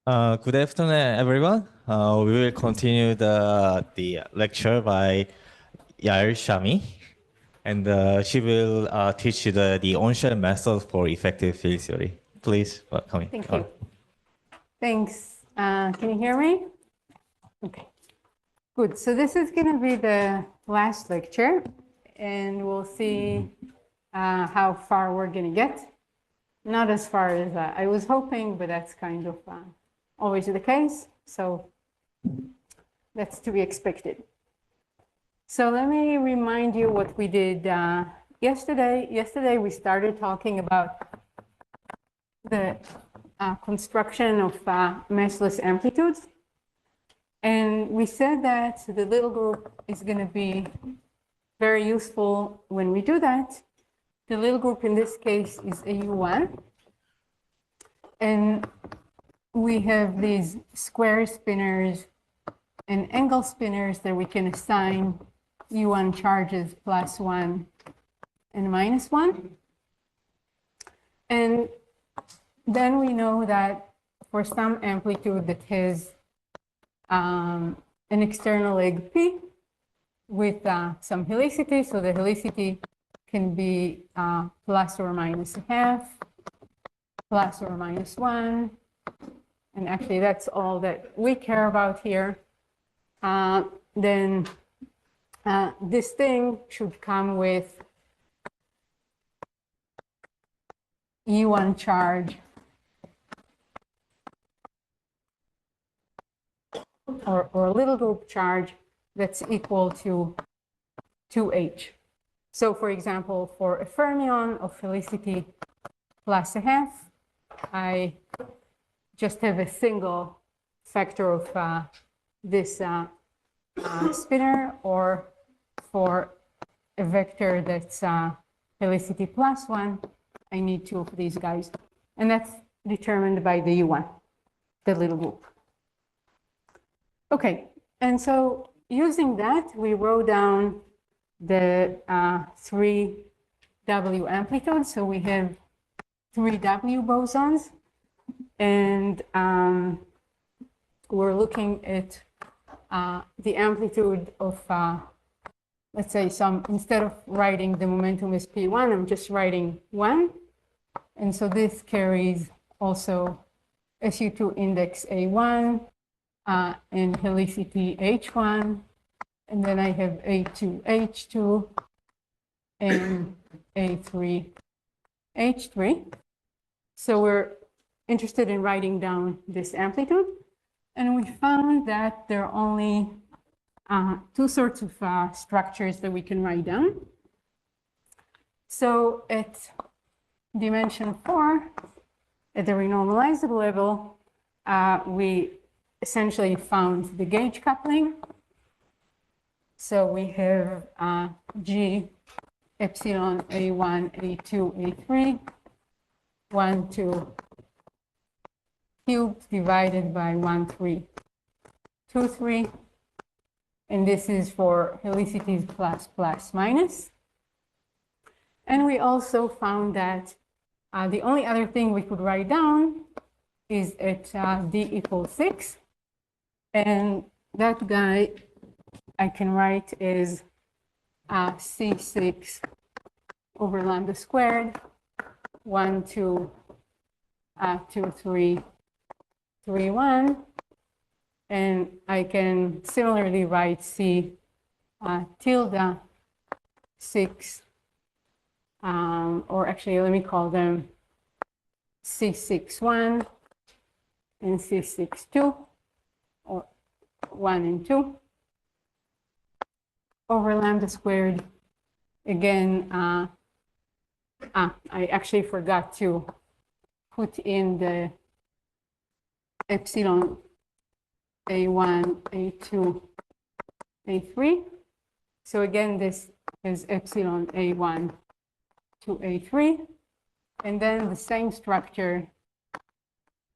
Good afternoon, everyone. We will continue the lecture by Yael Shadmi, and she will teach you the on-shell method for effective field theory. Please come in. Thank you. Thanks. Can you hear me? Okay. Good. So this is going to be the last lecture, and we'll see how far we're going to get. Not as far as I was hoping, but that's kind of always the case. So that's to be expected. So let me remind you what we did yesterday. Yesterday, we started talking about the construction of meshless amplitudes. And we said that the little group is going to be very useful when we do that. The little group in this case is AU1. And we have these square spinners and angle spinners that we can assign U1 charges +1 and -1. And then we know that for some amplitude that has an external leg P with some helicity, so the helicity can be plus or minus a half, plus or minus 1, and actually that's all that we care about here. Then this thing should come with U1 charge or a little group charge that's equal to 2h. So for example, for a fermion of helicity plus a half, I just have a single factor of this spinner, or for a vector that's helicity +1, I need 2 of these guys. And that's determined by the U1, the little group. Okay, and so using that, we wrote down the 3W amplitudes. So we have 3W bosons, and we're looking at the amplitude of, let's say, instead of writing the momentum as P1, I'm just writing 1. And so this carries also SU2 index A1 and helicity H1. And then I have A2, H2, and A3, H3. So we're interested in writing down this amplitude. And we found that there are only 2 sorts of structures that we can write down. So at dimension 4, at the renormalizable level, we essentially found the gauge coupling. So we have G epsilon A1, A2, A3, 1, 2 cubed divided by 1, 3, 2, 3. And this is for helicities plus, plus, minus. And we also found that the only other thing we could write down is at D equals 6. And that guy I can write is C6 over lambda squared, 1, 2, 2, 3, 3, 1. And I can similarly write C tilde 6, or actually let me call them C6, 1 and C6, 2, or 1 and 2. Over lambda squared. Again, I actually forgot to put in the epsilon A1, A2, A3. So again, this is epsilon A1 to A3. And then the same structure,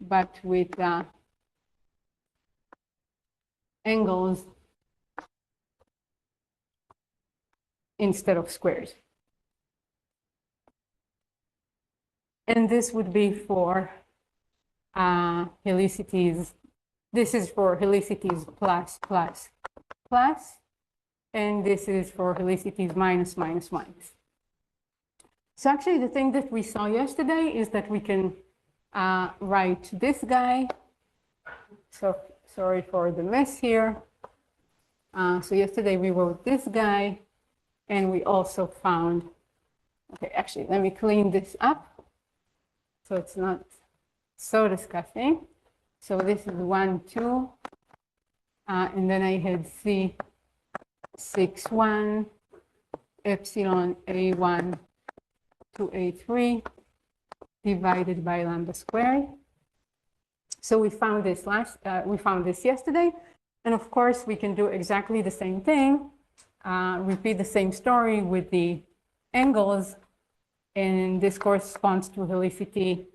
but with angles instead of squares. And this would be for helicities. This is for helicities plus, plus, plus, and this is for helicities minus, minus, minus. So actually the thing that we saw yesterday is that we can write this guy. So sorry for the mess here. So yesterday we wrote this guy, and we also found, okay, actually, let me clean this up so it's not so disgusting. So this is 1, 2, and then I had C, 6, 1, epsilon A1 to A3 divided by lambda squared. So we found this yesterday, and of course we can do exactly the same thing, repeat the same story with the angles, and this corresponds to helicities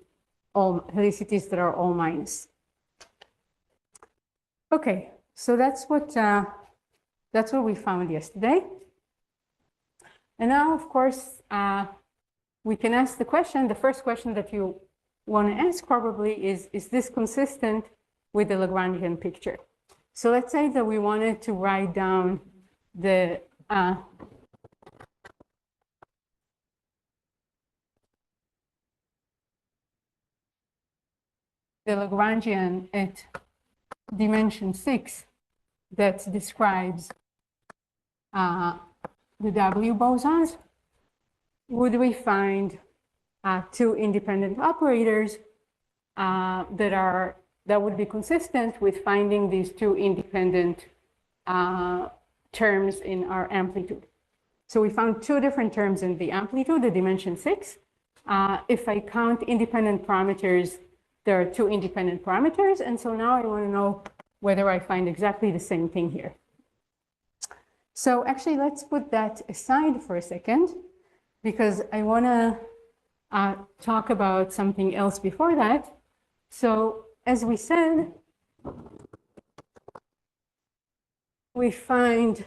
that are all minus. Okay, so that's what we found yesterday. And now, of course, we can ask the question, the first question that you want to ask probably is this consistent with the Lagrangian picture? So let's say that we wanted to write down the Lagrangian at dimension 6 that describes the W bosons. Would we find two independent operators that would be consistent with finding these two independent terms in our amplitude? So we found two different terms in the amplitude, the dimension 6. If I count independent parameters, there are two independent parameters. And so now I want to know whether I find exactly the same thing here. So actually, let's put that aside for a second, because I want to talk about something else before that. So as we said, we find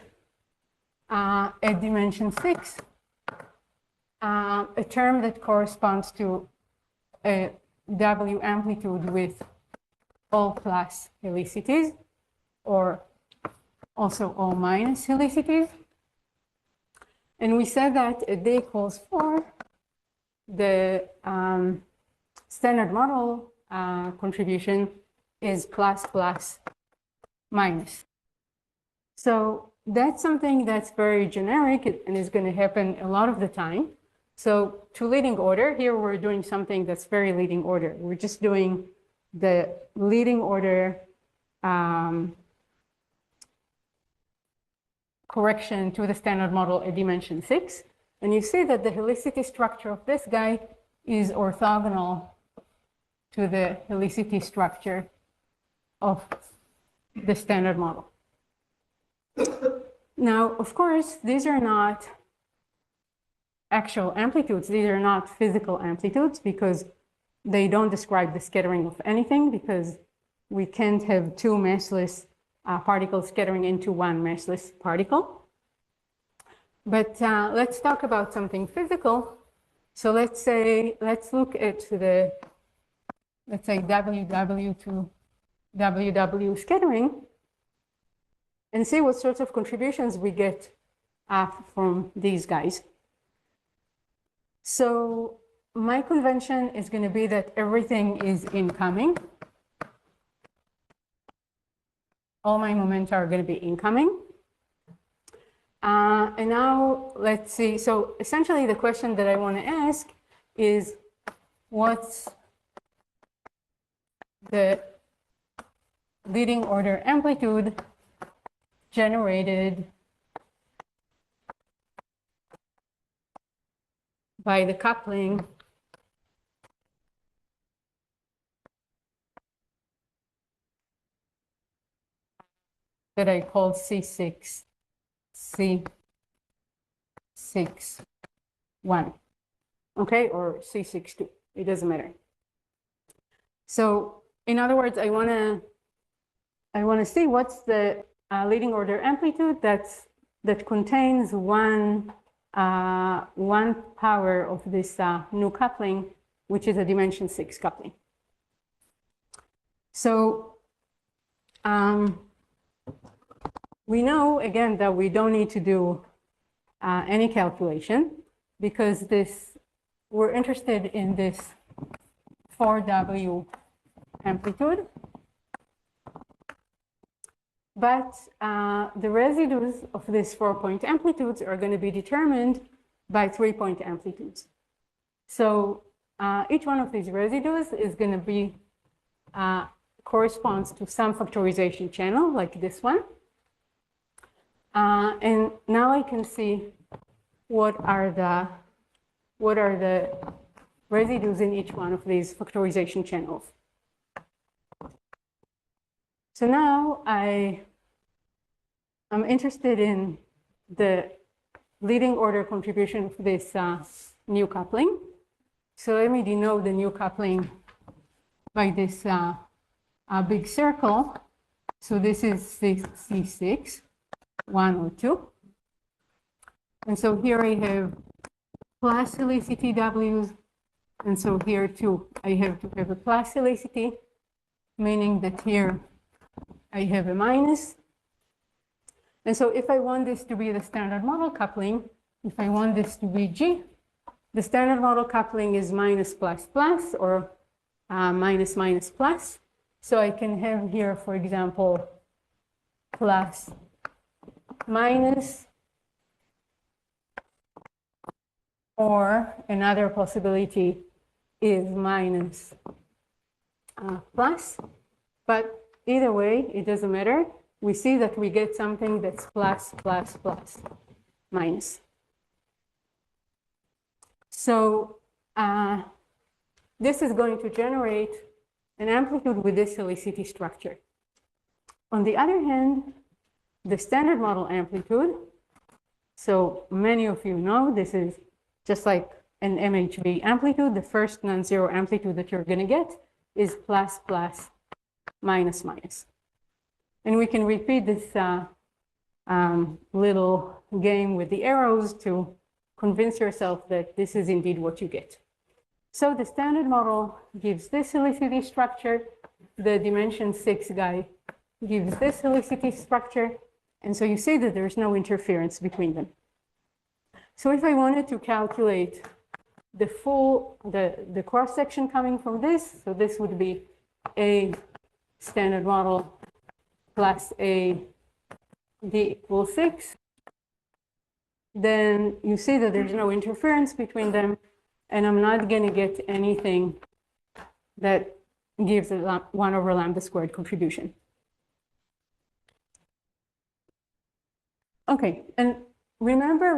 at dimension 6 a term that corresponds to a W amplitude with all plus helicities, or also all minus helicities. And we said that at d equals 4, the standard model contribution is plus, plus, minus. So that's something that's very generic and is going to happen a lot of the time. So to leading order, here we're doing something that's very leading order. We're just doing the leading order correction to the standard model at dimension 6. And you see that the helicity structure of this guy is orthogonal to the helicity structure of the standard model. Now, of course, these are not actual amplitudes. These are not physical amplitudes because they don't describe the scattering of anything, because we can't have two massless particles scattering into one massless particle. But let's talk about something physical. So let's look at the, let's say WW to WW scattering and see what sorts of contributions we get from these guys. So my convention is going to be that everything is incoming. All my momenta are going to be incoming. And now let's see. So essentially the question that I want to ask is, what's the leading order amplitude generated by the coupling that I called C6, C6, 1, okay, or C62, it doesn't matter. So in other words, I want to see what's the leading order amplitude that contains one power of this new coupling, which is a dimension 6 coupling. So we know, again, that we don't need to do any calculation because we're interested in this 4W amplitude. But the residues of these 4-point amplitudes are going to be determined by 3-point amplitudes. So each one of these residues is going to be corresponds to some factorization channel, like this one. And now I can see what are the residues in each one of these factorization channels. So now I'm interested in the leading order contribution of this new coupling. So let me denote the new coupling by this big circle. So this is C6, 1 or 2. And so here I have plus helicity W's. And so here too, I have to have a plus helicity, meaning that here I have a minus. And so if I want this to be the standard model coupling, if I want this to be G, the standard model coupling is minus plus plus or minus minus plus. So I can have here, for example, plus minus, or another possibility is minus plus. But either way, it doesn't matter. We see that we get something that's plus, plus, plus, minus. So this is going to generate an amplitude with this helicity structure. On the other hand, the standard model amplitude, so many of you know this is just like an MHV amplitude. The first non-zero amplitude that you're going to get is plus, plus, minus, minus. And we can repeat this little game with the arrows to convince yourself that this is indeed what you get. So the standard model gives this helicity structure. The dimension 6 guy gives this helicity structure. And so you see that there's no interference between them. So if I wanted to calculate the cross section coming from this, so this would be a standard model plus a d equals 6, then you see that there's no interference between them, and I'm not going to get anything that gives a 1 over lambda squared contribution. Okay, and remember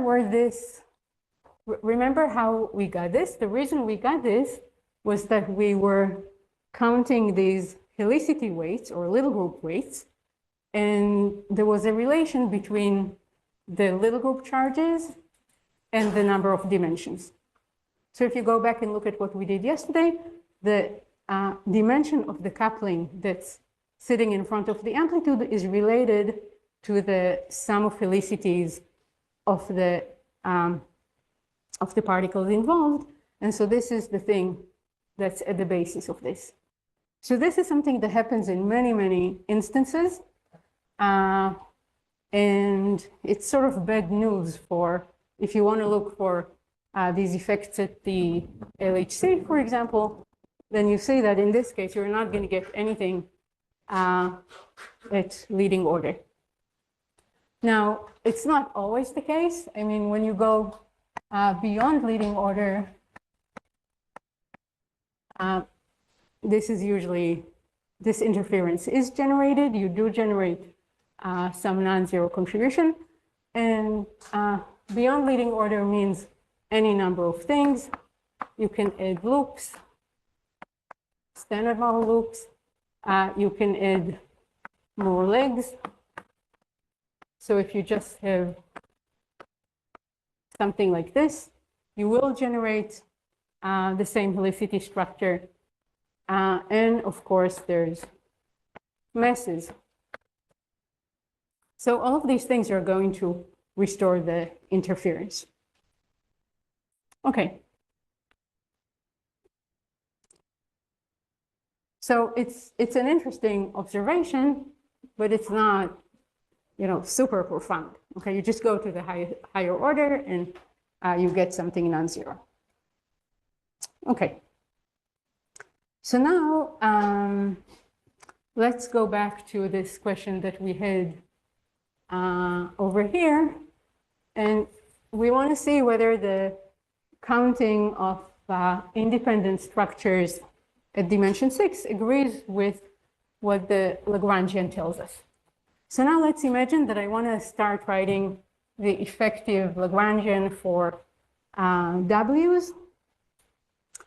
how we got this? The reason we got this was that we were counting these helicity weights or little group weights, and there was a relation between the little group charges and the number of dimensions. So if you go back and look at what we did yesterday, the dimension of the coupling that's sitting in front of the amplitude is related to the sum of felicities of the particles involved. And so this is the thing that's at the basis of this. So this is something that happens in many, many instances. And it's sort of bad news for if you want to look for these effects at the LHC, for example, then you see that in this case, you're not going to get anything at leading order. Now, it's not always the case. I mean, when you go beyond leading order, this interference is generated. You do generate some non-zero contribution. And beyond leading order means any number of things. You can add loops, standard model loops. You can add more legs. So if you just have something like this, you will generate the same helicity structure. And of course, there's masses. So all of these things are going to restore the interference. Okay. So it's an interesting observation, but it's not, super profound. Okay, you just go to the higher order and you get something non-zero. Okay. So now let's go back to this question that we had over here, and we want to see whether the counting of independent structures at dimension 6 agrees with what the Lagrangian tells us. So now let's imagine that I want to start writing the effective Lagrangian for W's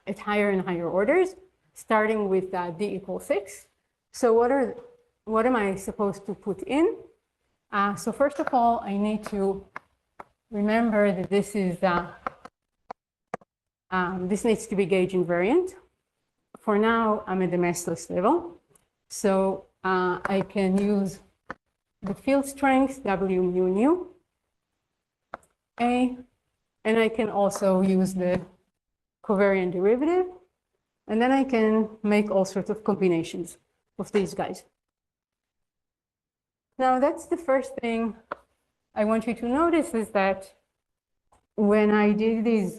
at higher and higher orders, starting with d equals 6. So what am I supposed to put in? So first of all, I need to remember that this is this needs to be gauge invariant. For now, I'm at the massless level, so I can use the field strength W mu nu A, and I can also use the covariant derivative, and then I can make all sorts of combinations of these guys. Now, that's the first thing I want you to notice, is that when I did these,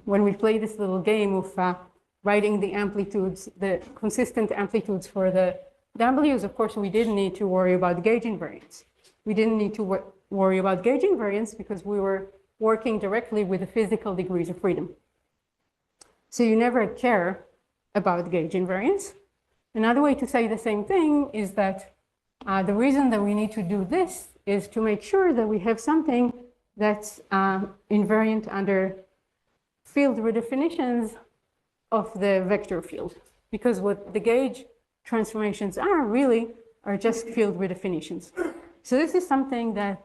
when we play this little game of writing the amplitudes, the consistent amplitudes for the W's, of course, we didn't need to worry about gauge invariance. We didn't need to worry about gauge invariance because we were working directly with the physical degrees of freedom. So you never care about gauge invariance. Another way to say the same thing is that the reason that we need to do this is to make sure that we have something that's invariant under field redefinitions of the vector field. Because what the gauge transformations are just field redefinitions. So this is something that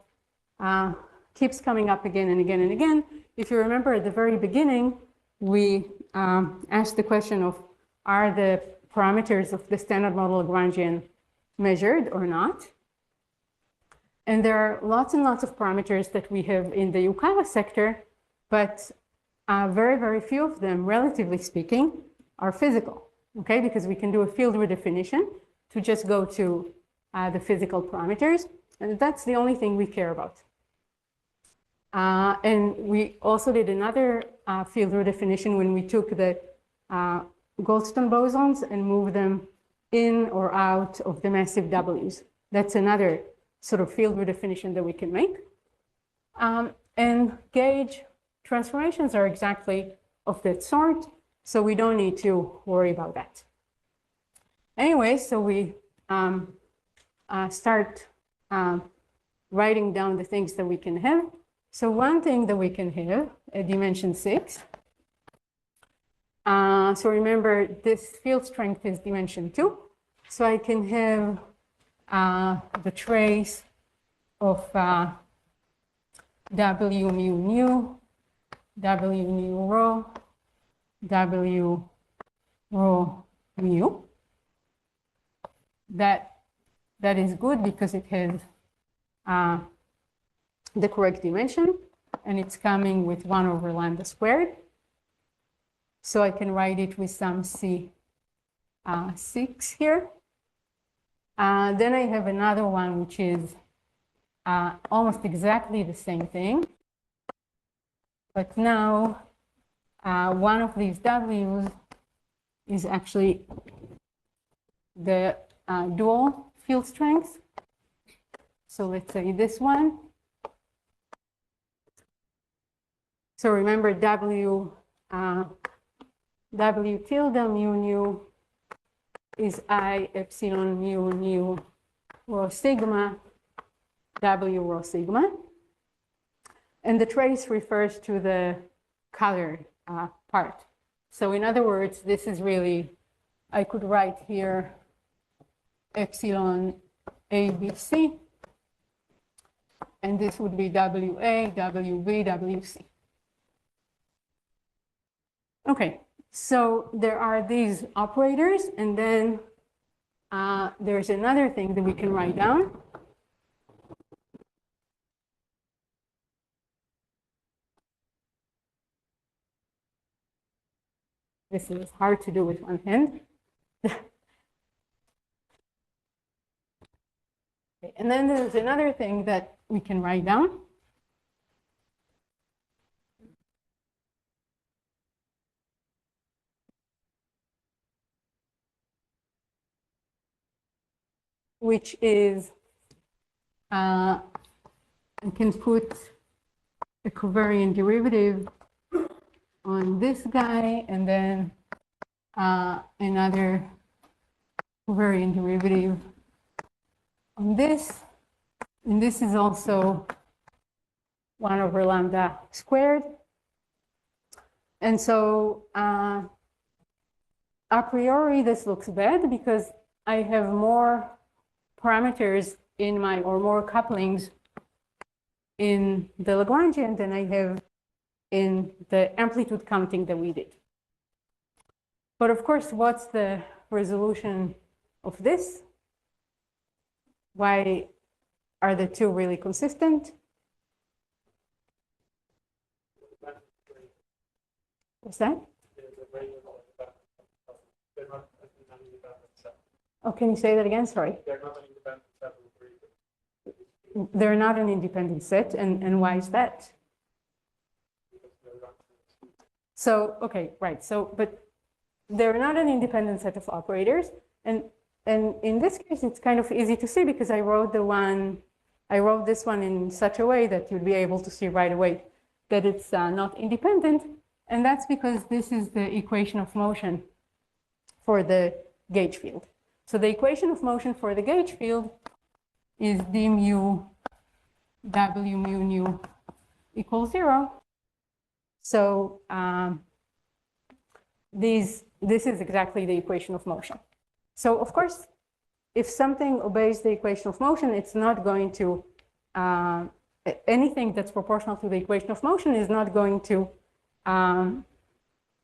keeps coming up again and again and again. If you remember at the very beginning, we asked the question of, are the parameters of the standard model Lagrangian measured or not? And there are lots and lots of parameters that we have in the Yukawa sector, but very, very few of them, relatively speaking, are physical, okay? Because we can do a field redefinition to just go to the physical parameters, and that's the only thing we care about. And we also did another field redefinition when we took the Goldstone bosons and moved them in or out of the massive W's. That's another sort of field redefinition that we can make. And gauge transformations are exactly of that sort, so we don't need to worry about that. Anyway, so we start writing down the things that we can have. So one thing that we can have at dimension 6, so remember this field strength is dimension 2, so I can have the trace of W mu nu, W mu rho, W rho mu. That is good because it has the correct dimension, and it's coming with 1 over lambda squared. So I can write it with some C6 here. Then I have another one, which is almost exactly the same thing. But now one of these W's is actually the dual field strength. So let's say this one. So remember W tilde mu nu is I epsilon mu nu rho sigma W rho sigma. And the trace refers to the colored part. So in other words, this is really, I could write here epsilon ABC, and this would be WA, WB, WC. Okay, so there are these operators, and then there's another thing that we can write down. This is hard to do with one hand. And then there's another thing that we can write down. Which is, I can put a covariant derivative on this guy, and then another covariant derivative on this. And this is also 1 over lambda squared. And so a priori, this looks bad because I have more parameters in my, or more couplings in the Lagrangian than I have in the amplitude counting that we did. But of course, what's the resolution of this? Why are the two really consistent? What's that? Oh, can you say that again? Sorry. They're not an independent set, and why is that? So, okay, right. So, but they're not an independent set of operators, and in this case, it's kind of easy to see because I wrote this one in such a way that you'd be able to see right away that it's not independent, and that's because this is the equation of motion for the gauge field. So the equation of motion for the gauge field is d mu w mu nu equals 0. So this is exactly the equation of motion. So of course, if something obeys the equation of motion, it's not going to, anything that's proportional to the equation of motion is not going to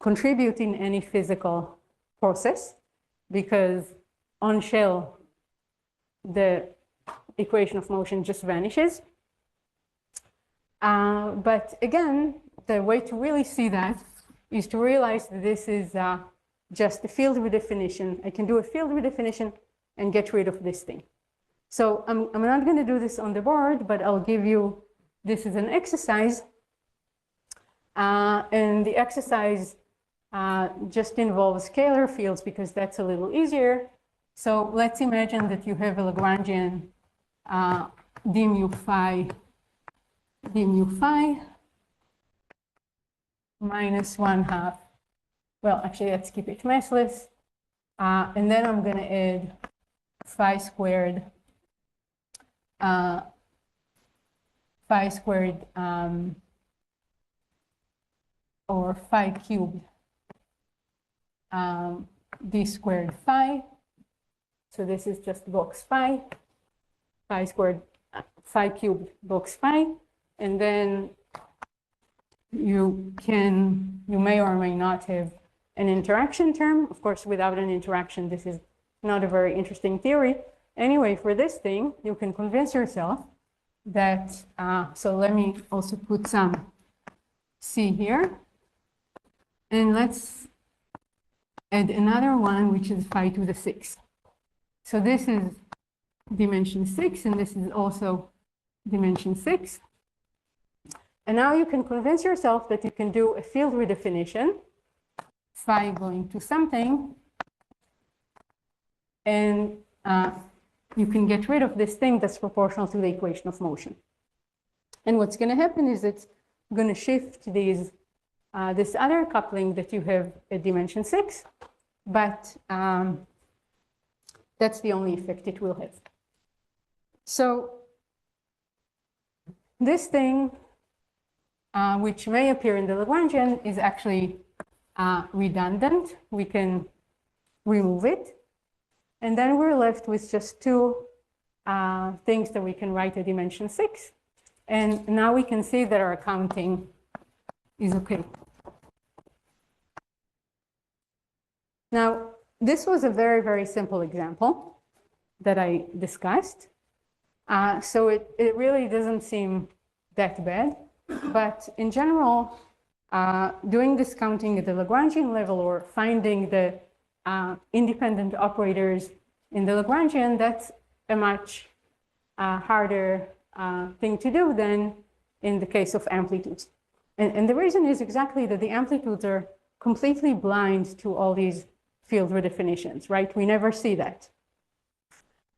contribute in any physical process, because on shell, the equation of motion just vanishes. But again, the way to really see that is to realize that this is just a field redefinition. I can do a field redefinition and get rid of this thing. So I'm not going to do this on the board, but I'll give you, this is an exercise. And the exercise just involves scalar fields because that's a little easier. So let's imagine that you have a Lagrangian d mu phi minus 1/2. Well, actually, let's keep it massless. And then I'm going to add phi squared or phi cubed d squared phi. So this is just box phi squared, phi cubed box phi. And then you may or may not have an interaction term. Of course, without an interaction, this is not a very interesting theory. Anyway, for this thing, you can convince yourself that, so let me also put some C here. And let's add another one, which is phi to the 6. So this is dimension 6, and this is also dimension 6. And now you can convince yourself that you can do a field redefinition, phi going to something, and you can get rid of this thing that's proportional to the equation of motion. And what's going to happen is it's going to shift these, this other coupling that you have at dimension 6, but that's the only effect it will have. So this thing, which may appear in the Lagrangian, is actually redundant. We can remove it. And then we're left with just two things that we can write at dimension 6. And now we can see that our counting is okay. Now, this was a very, very simple example that I discussed. So it really doesn't seem that bad. But in general, doing this counting at the Lagrangian level or finding the independent operators in the Lagrangian, that's a much harder thing to do than in the case of amplitudes. And the reason is exactly that the amplitudes are completely blind to all these field redefinitions, right? We never see that.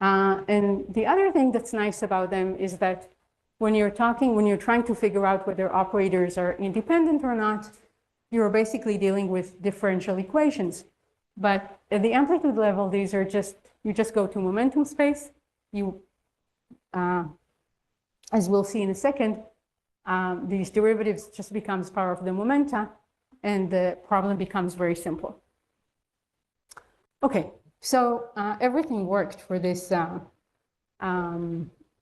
And the other thing that's nice about them is that when you're trying to figure out whether operators are independent or not, you're basically dealing with differential equations. But at the amplitude level, these are just, you just go to momentum space. You, as we'll see in a second, these derivatives just becomes part of the momenta, and the problem becomes very simple. Okay, so everything worked for this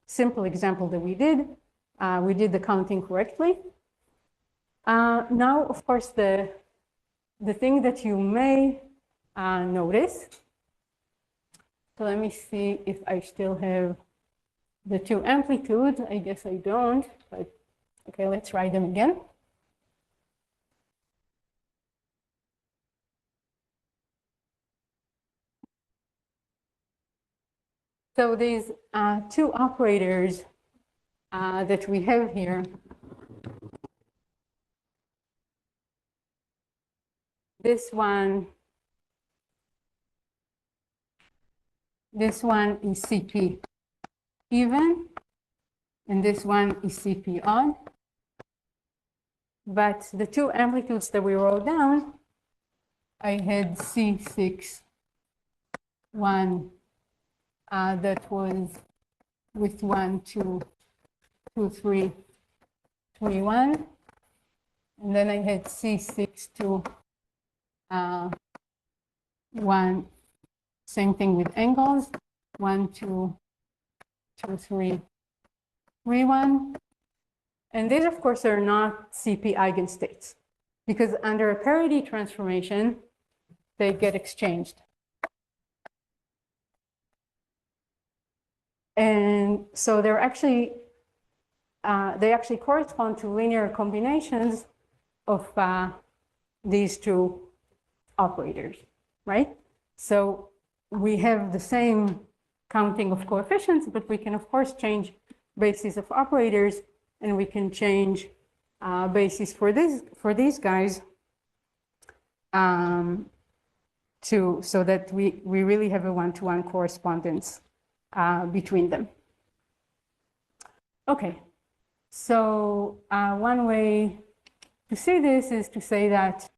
simple example that we did. We did the counting correctly. Now, of course, the thing that you may notice, so let me see if I still have the two amplitudes. I guess I don't, but okay, let's write them again. So these two operators that we have here, this one is CP even, and this one is CP odd. But the two amplitudes that we wrote down, I had C6, one that was with 1, 2, 2, 3, 3, 1. And then I had C6, 2, 1, same thing with angles, 1, 2, 2, 3, 3, 1. And these, of course, are not CP eigenstates, because under a parity transformation, they get exchanged. And so they're actually, they actually correspond to linear combinations of these two operators, right? So we have the same counting of coefficients, but we can, of course, change bases of operators, and we can change bases for these guys so that we really have a one-to-one correspondence between them. Okay, so one way to see this is to say that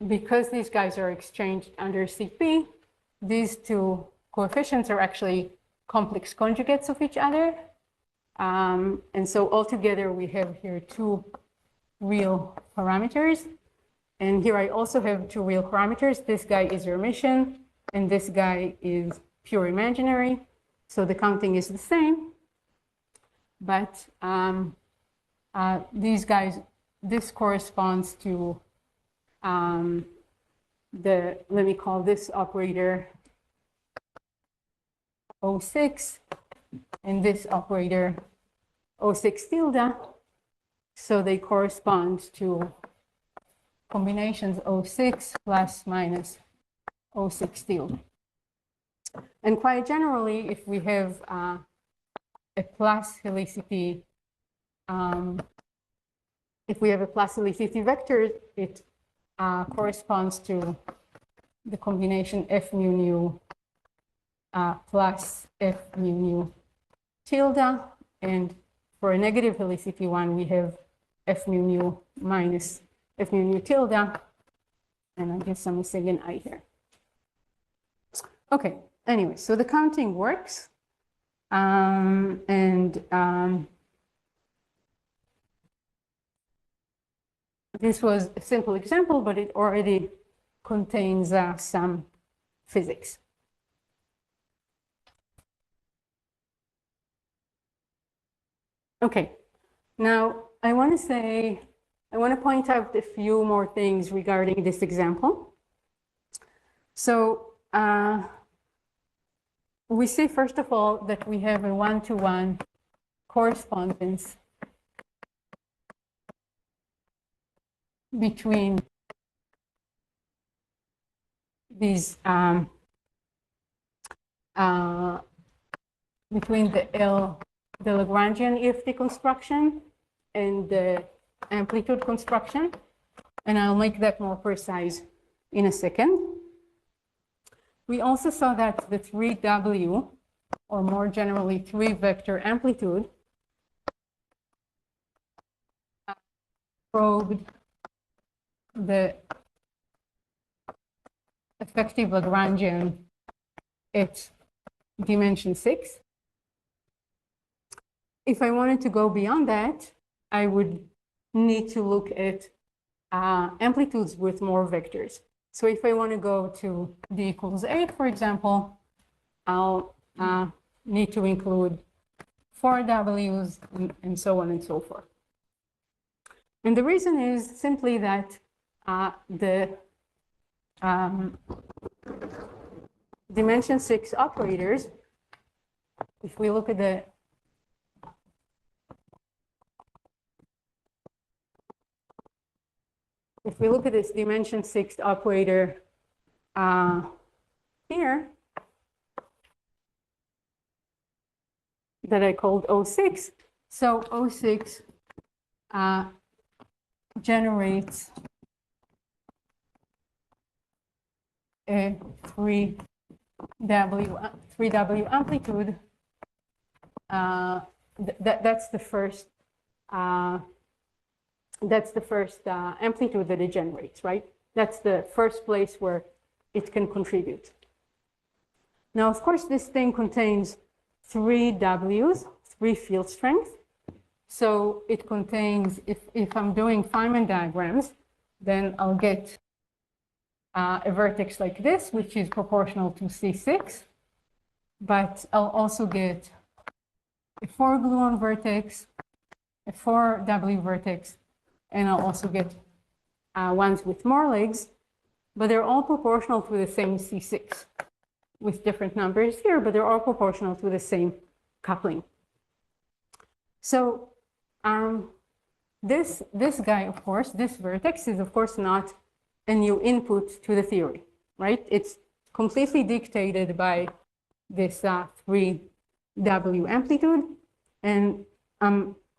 because these guys are exchanged under CP, these two coefficients are actually complex conjugates of each other. And so altogether, we have here two real parameters. And here I also have two real parameters. This guy is Hermitian, and this guy is pure imaginary. So the counting is the same. But these guys, this corresponds to let me call this operator O6, and this operator O6 tilde. So they correspond to combinations O6 plus minus O6 tilde. And quite generally, if we have a plus helicity, vector, it corresponds to the combination F mu nu plus F mu nu tilde. And for a negative helicity one, we have F mu nu minus F mu nu tilde. And I guess I'm missing an I here. Okay, anyway, so the counting works. This was a simple example, but it already contains some physics. Okay, now I want to point out a few more things regarding this example. So we see, first of all, that we have a one-to-one correspondence between these between the Lagrangian EFT construction and the amplitude construction, and I'll make that more precise in a second. We also saw that the 3W, or more generally 3-vector amplitude, probed the effective Lagrangian at dimension 6. If I wanted to go beyond that, I would need to look at amplitudes with more vectors. So if I want to go to d equals 8, for example, I'll need to include 4 W's and so on and so forth. And the reason is simply that the dimension 6 operators, if we look at the this dimension 6 operator here that I called O6, so O6 generates a 3W amplitude. That's the first amplitude that it generates, right? That's the first place where it can contribute. Now, of course, this thing contains 3 W's, 3 field strengths. So it contains, if I'm doing Feynman diagrams, then I'll get a vertex like this, which is proportional to C6. But I'll also get a 4-gluon vertex, a 4W vertex, and I'll also get ones with more legs, but they're all proportional to the same C6 with different numbers here, but they're all proportional to the same coupling. So this guy, of course, this vertex is, of course, not a new input to the theory, right? It's completely dictated by this 3W amplitude, and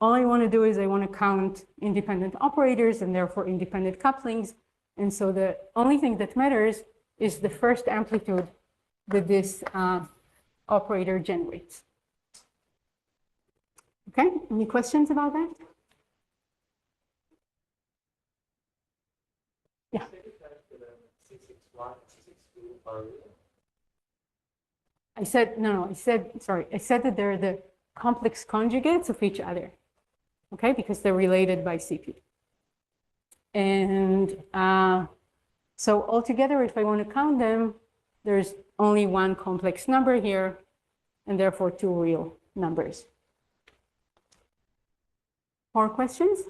all I want to do is I want to count independent operators and therefore independent couplings. And so the only thing that matters is the first amplitude that this operator generates. Okay, any questions about that? Yeah. I said, no, I said that they're the complex conjugates of each other. Okay, because they're related by CP. And so altogether, if I want to count them, there's only one complex number here, and therefore 2 real numbers. More questions?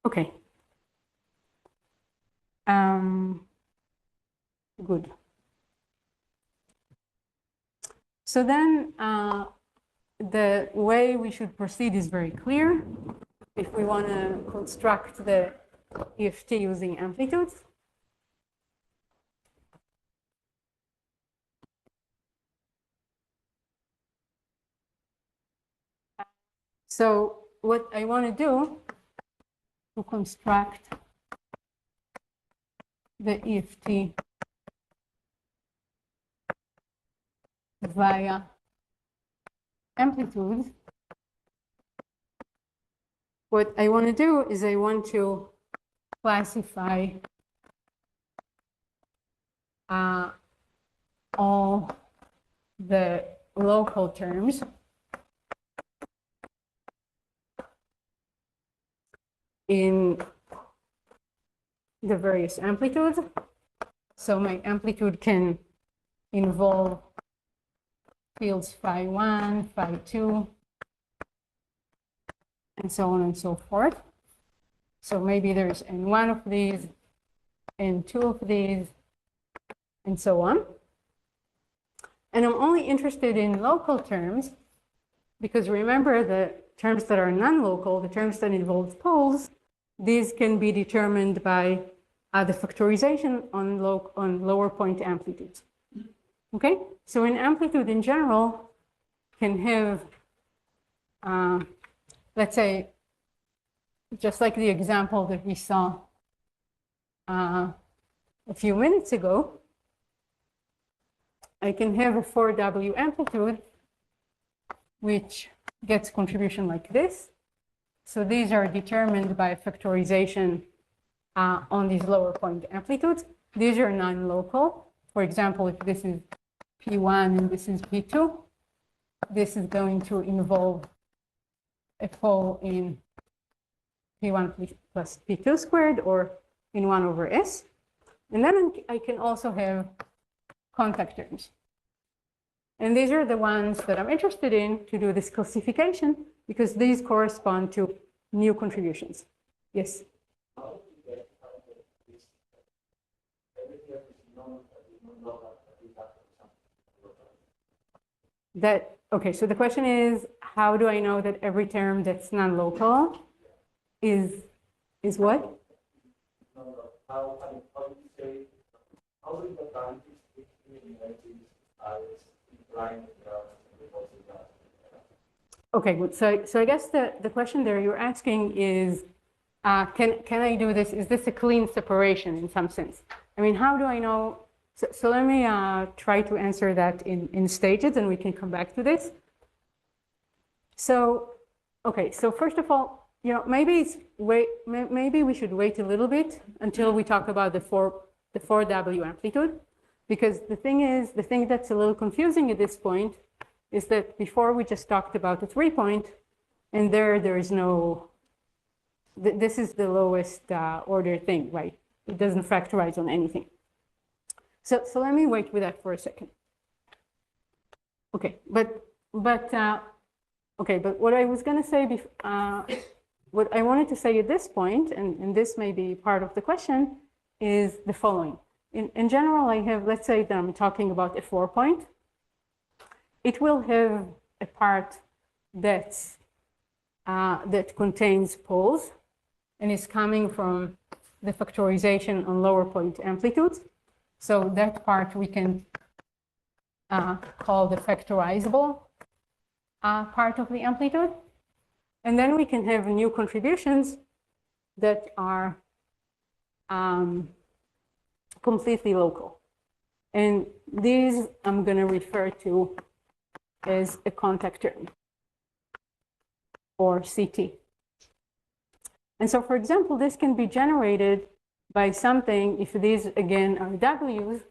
Okay. Good. So then the way we should proceed is very clear. If we want to construct the EFT using amplitudes, so what I want to do to construct the EFT via amplitudes, what I want to do is I want to classify all the local terms in the various amplitudes. So my amplitude can involve fields phi 1, phi 2, and so on and so forth. So maybe there's N1 of these, N2 of these, and so on. And I'm only interested in local terms because remember that terms that are non-local, the terms that involve poles, these can be determined by the factorization on lower point amplitudes. Okay, so an amplitude in general can have, let's say, just like the example that we saw a few minutes ago, I can have a 4W amplitude, which gets contribution like this. So these are determined by factorization on these lower point amplitudes. These are non-local. For example, if this is P1 and this is P2, this is going to involve a pole in P1 plus P2 squared, or in 1 over S. And then I can also have contact terms. And these are the ones that I'm interested in to do this classification, because these correspond to new contributions. Yes? Okay, so the question is, how do I know that every term that's non-local is what? How do you say, how do the boundaries between Okay, good. So I guess the question there you're asking is, can I do this? Is this a clean separation in some sense? I mean, how do I know? So let me try to answer that in stages, and we can come back to this. So, okay, so first of all, you know, maybe we should wait a little bit until we talk about the 4W amplitude, because the thing that's a little confusing at this point is that before we just talked about the 3-point, and there is no, this is the lowest order thing, right? It doesn't factorize on anything. So let me wait with that for a second. Okay, but what I was going to say, what I wanted to say at this point, and this may be part of the question, is the following. In general, I have, let's say that I'm talking about a 4-point. It will have a part that contains poles and is coming from the factorization on lower point amplitudes. So that part we can call the factorizable part of the amplitude. And then we can have new contributions that are completely local. And these I'm going to refer to as a contact term, or CT. And so, for example, this can be generated by something, if these again are W's,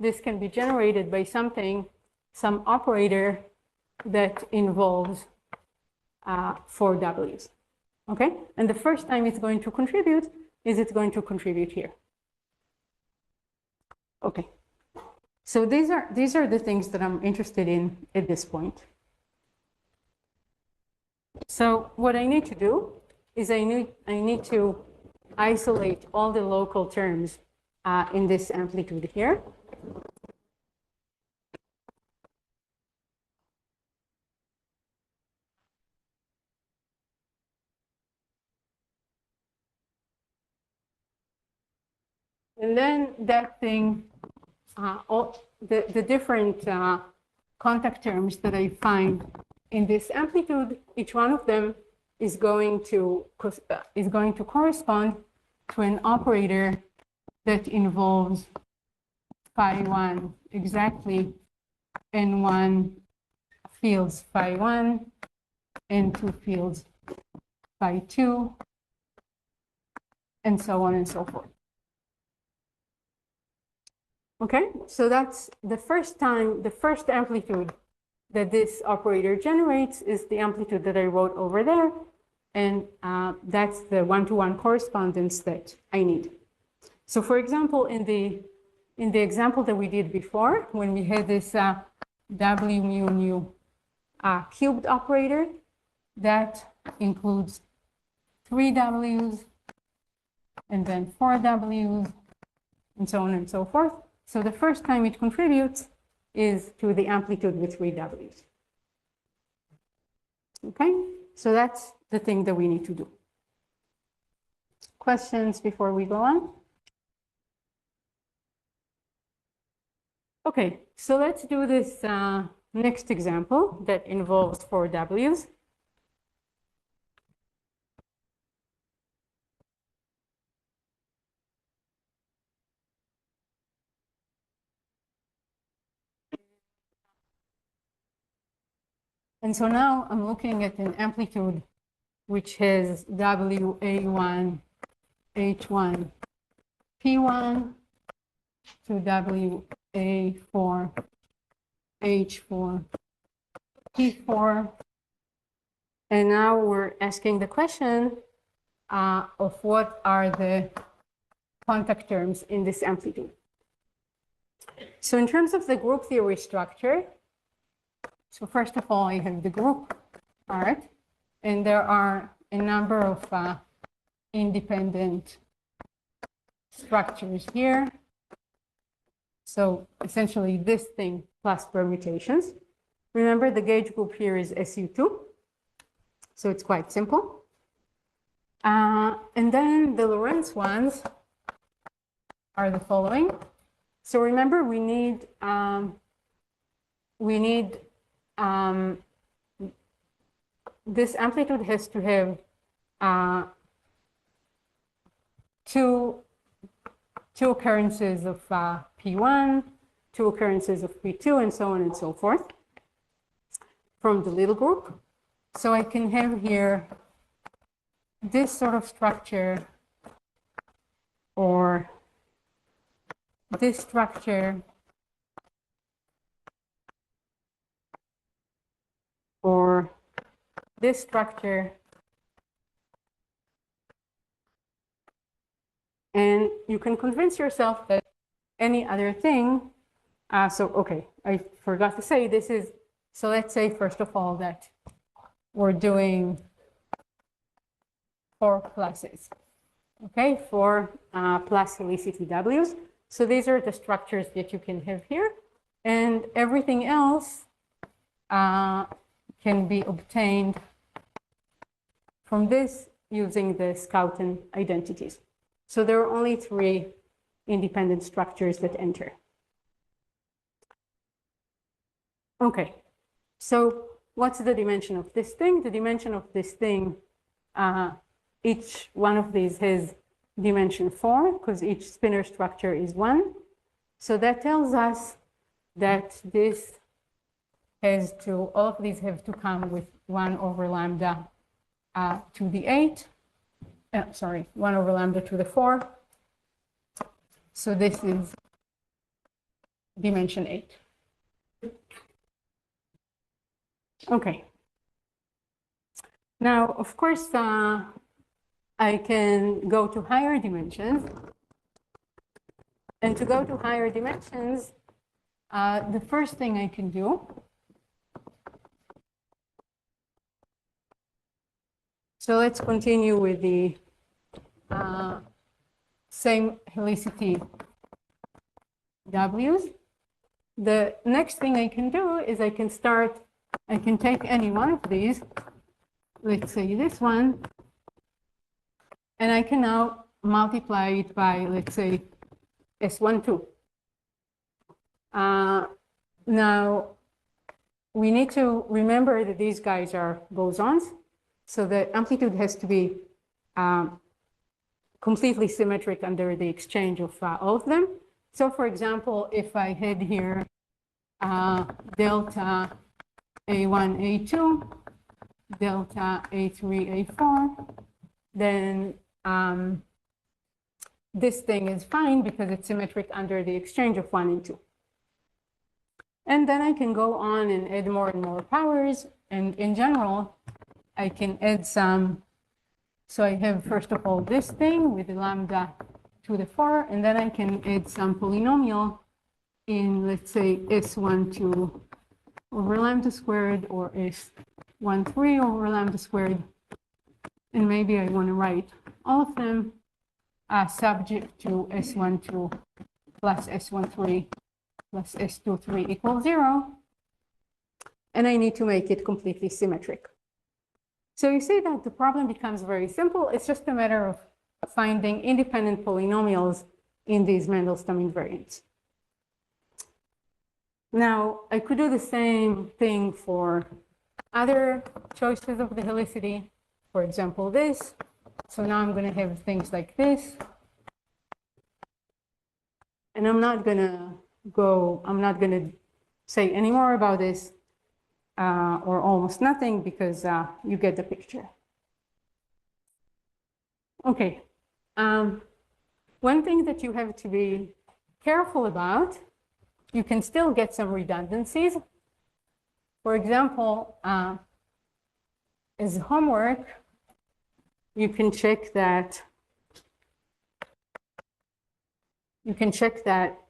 this can be generated by something, some operator that involves 4 W's. Okay? And the first time it's going to contribute is it's going to contribute here. Okay. So these are the things that I'm interested in at this point. So what I need to do is I need to isolate all the local terms in this amplitude here. And then that thing, all the different contact terms that I find in this amplitude, each one of them is going to correspond to an operator that involves phi1 exactly, and 1 fields phi1, and 2 fields phi2, and so on and so forth. Okay, so that's the first time, the first amplitude that this operator generates is the amplitude that I wrote over there, and that's the one-to-one correspondence that I need. So for example, in the example that we did before, when we had this W mu nu cubed operator, that includes 3 W's, and then 4 W's, and so on and so forth. So the first time it contributes is to the amplitude with 3 W's. Okay, So that's the thing that we need to do. Questions before we go on? Okay, so let's do this next example that involves 4 Ws. And so now I'm looking at an amplitude which has WA1, H1, P1 to WA4, H4, P4. And now we're asking the question of what are the contact terms in this amplitude. So in terms of the group theory structure, so first of all, I have the group part, and there are a number of independent structures here. So essentially this thing plus permutations. Remember the gauge group here is SU2, so it's quite simple. And then the Lorentz ones are the following. So remember we need this amplitude has to have two occurrences of P1, 2 occurrences of P2, and so on and so forth from the little group. So I can have here this sort of structure or this structure or this structure. And you can convince yourself that any other thing, okay, I forgot to say this is, so let's say first of all that we're doing 4 pluses, okay, 4 plus helicity Ws. So these are the structures that you can have here, and everything else can be obtained from this using the Schouten identities. So there are only 3 independent structures that enter. Okay, so what's the dimension of this thing? The dimension of this thing, each one of these has dimension 4 because each spinor structure is 1. So that tells us that this has to, all of these have to come with 1 over lambda to the 8. 1 over lambda to the 4. So this is dimension 8. Okay. Now, of course, I can go to higher dimensions. And to go to higher dimensions, the first thing I can do so let's continue with the same helicity Ws. The next thing I can do is I can take any one of these, let's say this one, and I can now multiply it by, let's say, S12. Now, we need to remember that these guys are bosons. So the amplitude has to be completely symmetric under the exchange of all of them. So for example, if I had here delta A1, A2, delta A3, A4, then this thing is fine because it's symmetric under the exchange of 1 and 2. And then I can go on and add more and more powers. And in general, I can add some. So I have, first of all, this thing with the lambda to the 4, and then I can add some polynomial in, let's say, S12 over lambda squared or S13 over lambda squared. And maybe I want to write all of them subject to S12 plus S13 plus S23 equals 0. And I need to make it completely symmetric. So you see that the problem becomes very simple. It's just a matter of finding independent polynomials in these Mandelstam invariants. Now, I could do the same thing for other choices of the helicity. For example, this. So now I'm going to have things like this. And I'm not going to say any more about this, or almost nothing, because you get the picture. Okay. One thing that you have to be careful about, you can still get some redundancies. For example, as homework, you can check that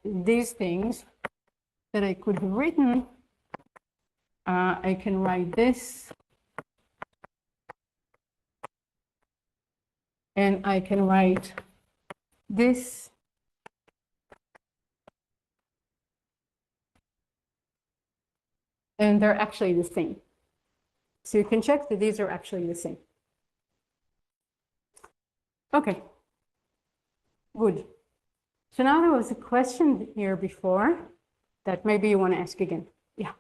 these things that I could have written, I can write this, and I can write this, and they're actually the same. So you can check that these are actually the same. Okay, good. So now there was a question here before that maybe you want to ask again. Yeah.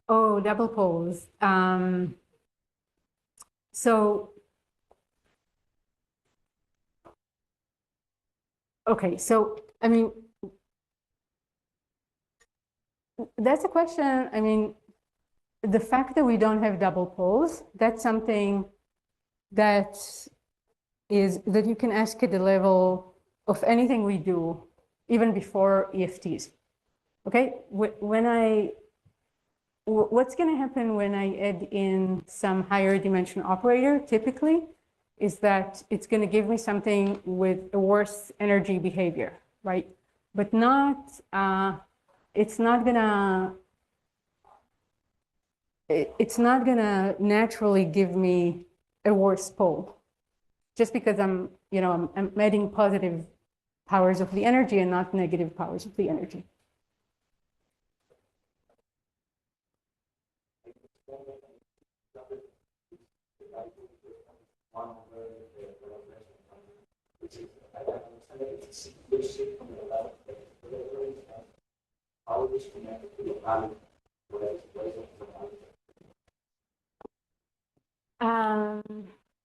Oh, double poles. Okay, so I mean, that's a question. I mean, the fact that we don't have double poles, that's something that you can ask at the level of anything we do, even before EFTs. Okay, what's going to happen when I add in some higher dimension operator, typically, is that it's going to give me something with a worse energy behavior, right? But not, it's not gonna naturally give me a worse pole, just because I'm adding positive powers of the energy and not negative powers of the energy.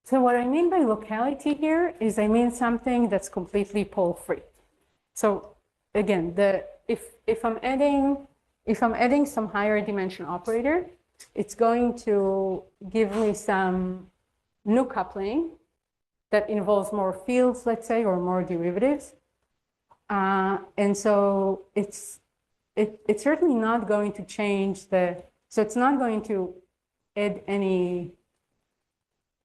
So what I mean by locality here is I mean something that's completely pole free. So again, if I'm adding some higher dimension operator, it's going to give me some new coupling that involves more fields, let's say, or more derivatives. And so it's certainly not going to change so it's not going to add any.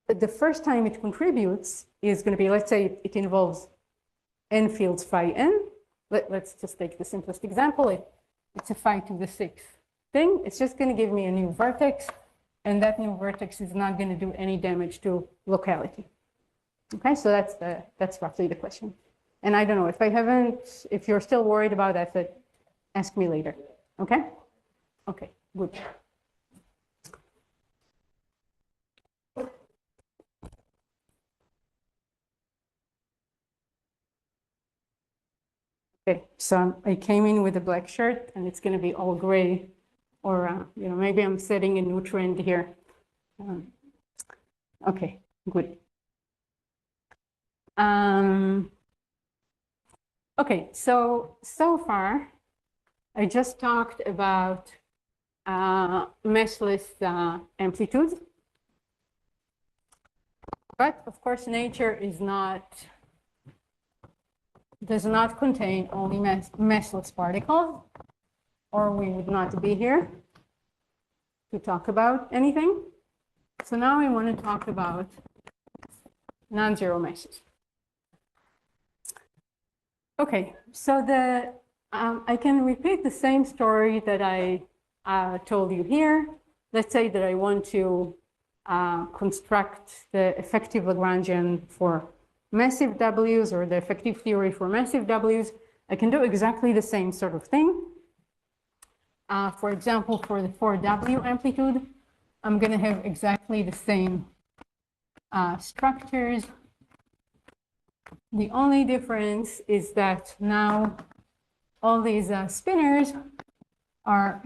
The first time it contributes is going to be, let's say it involves n fields phi n. Let's just take the simplest example. It's a phi to the 6th thing. It's just going to give me a new vertex, and that new vertex is not going to do any damage to locality. Okay, so that's roughly the question. And I don't know if you're still worried about that, but ask me later. Okay? Okay, good. Okay, so I came in with a black shirt and it's going to be all gray, or maybe I'm setting a new trend here. Okay, good. Okay, so far I just talked about meshless amplitudes, but of course nature does not contain only meshless particles, or we would not be here to talk about anything. So now I want to talk about non-zero meshes. Okay, so I can repeat the same story that I told you here. Let's say that I want to construct the effective Lagrangian for massive W's or the effective theory for massive W's, I can do exactly the same sort of thing. For example, for the 4W amplitude, I'm going to have exactly the same structures. The only difference is that now all these spinners are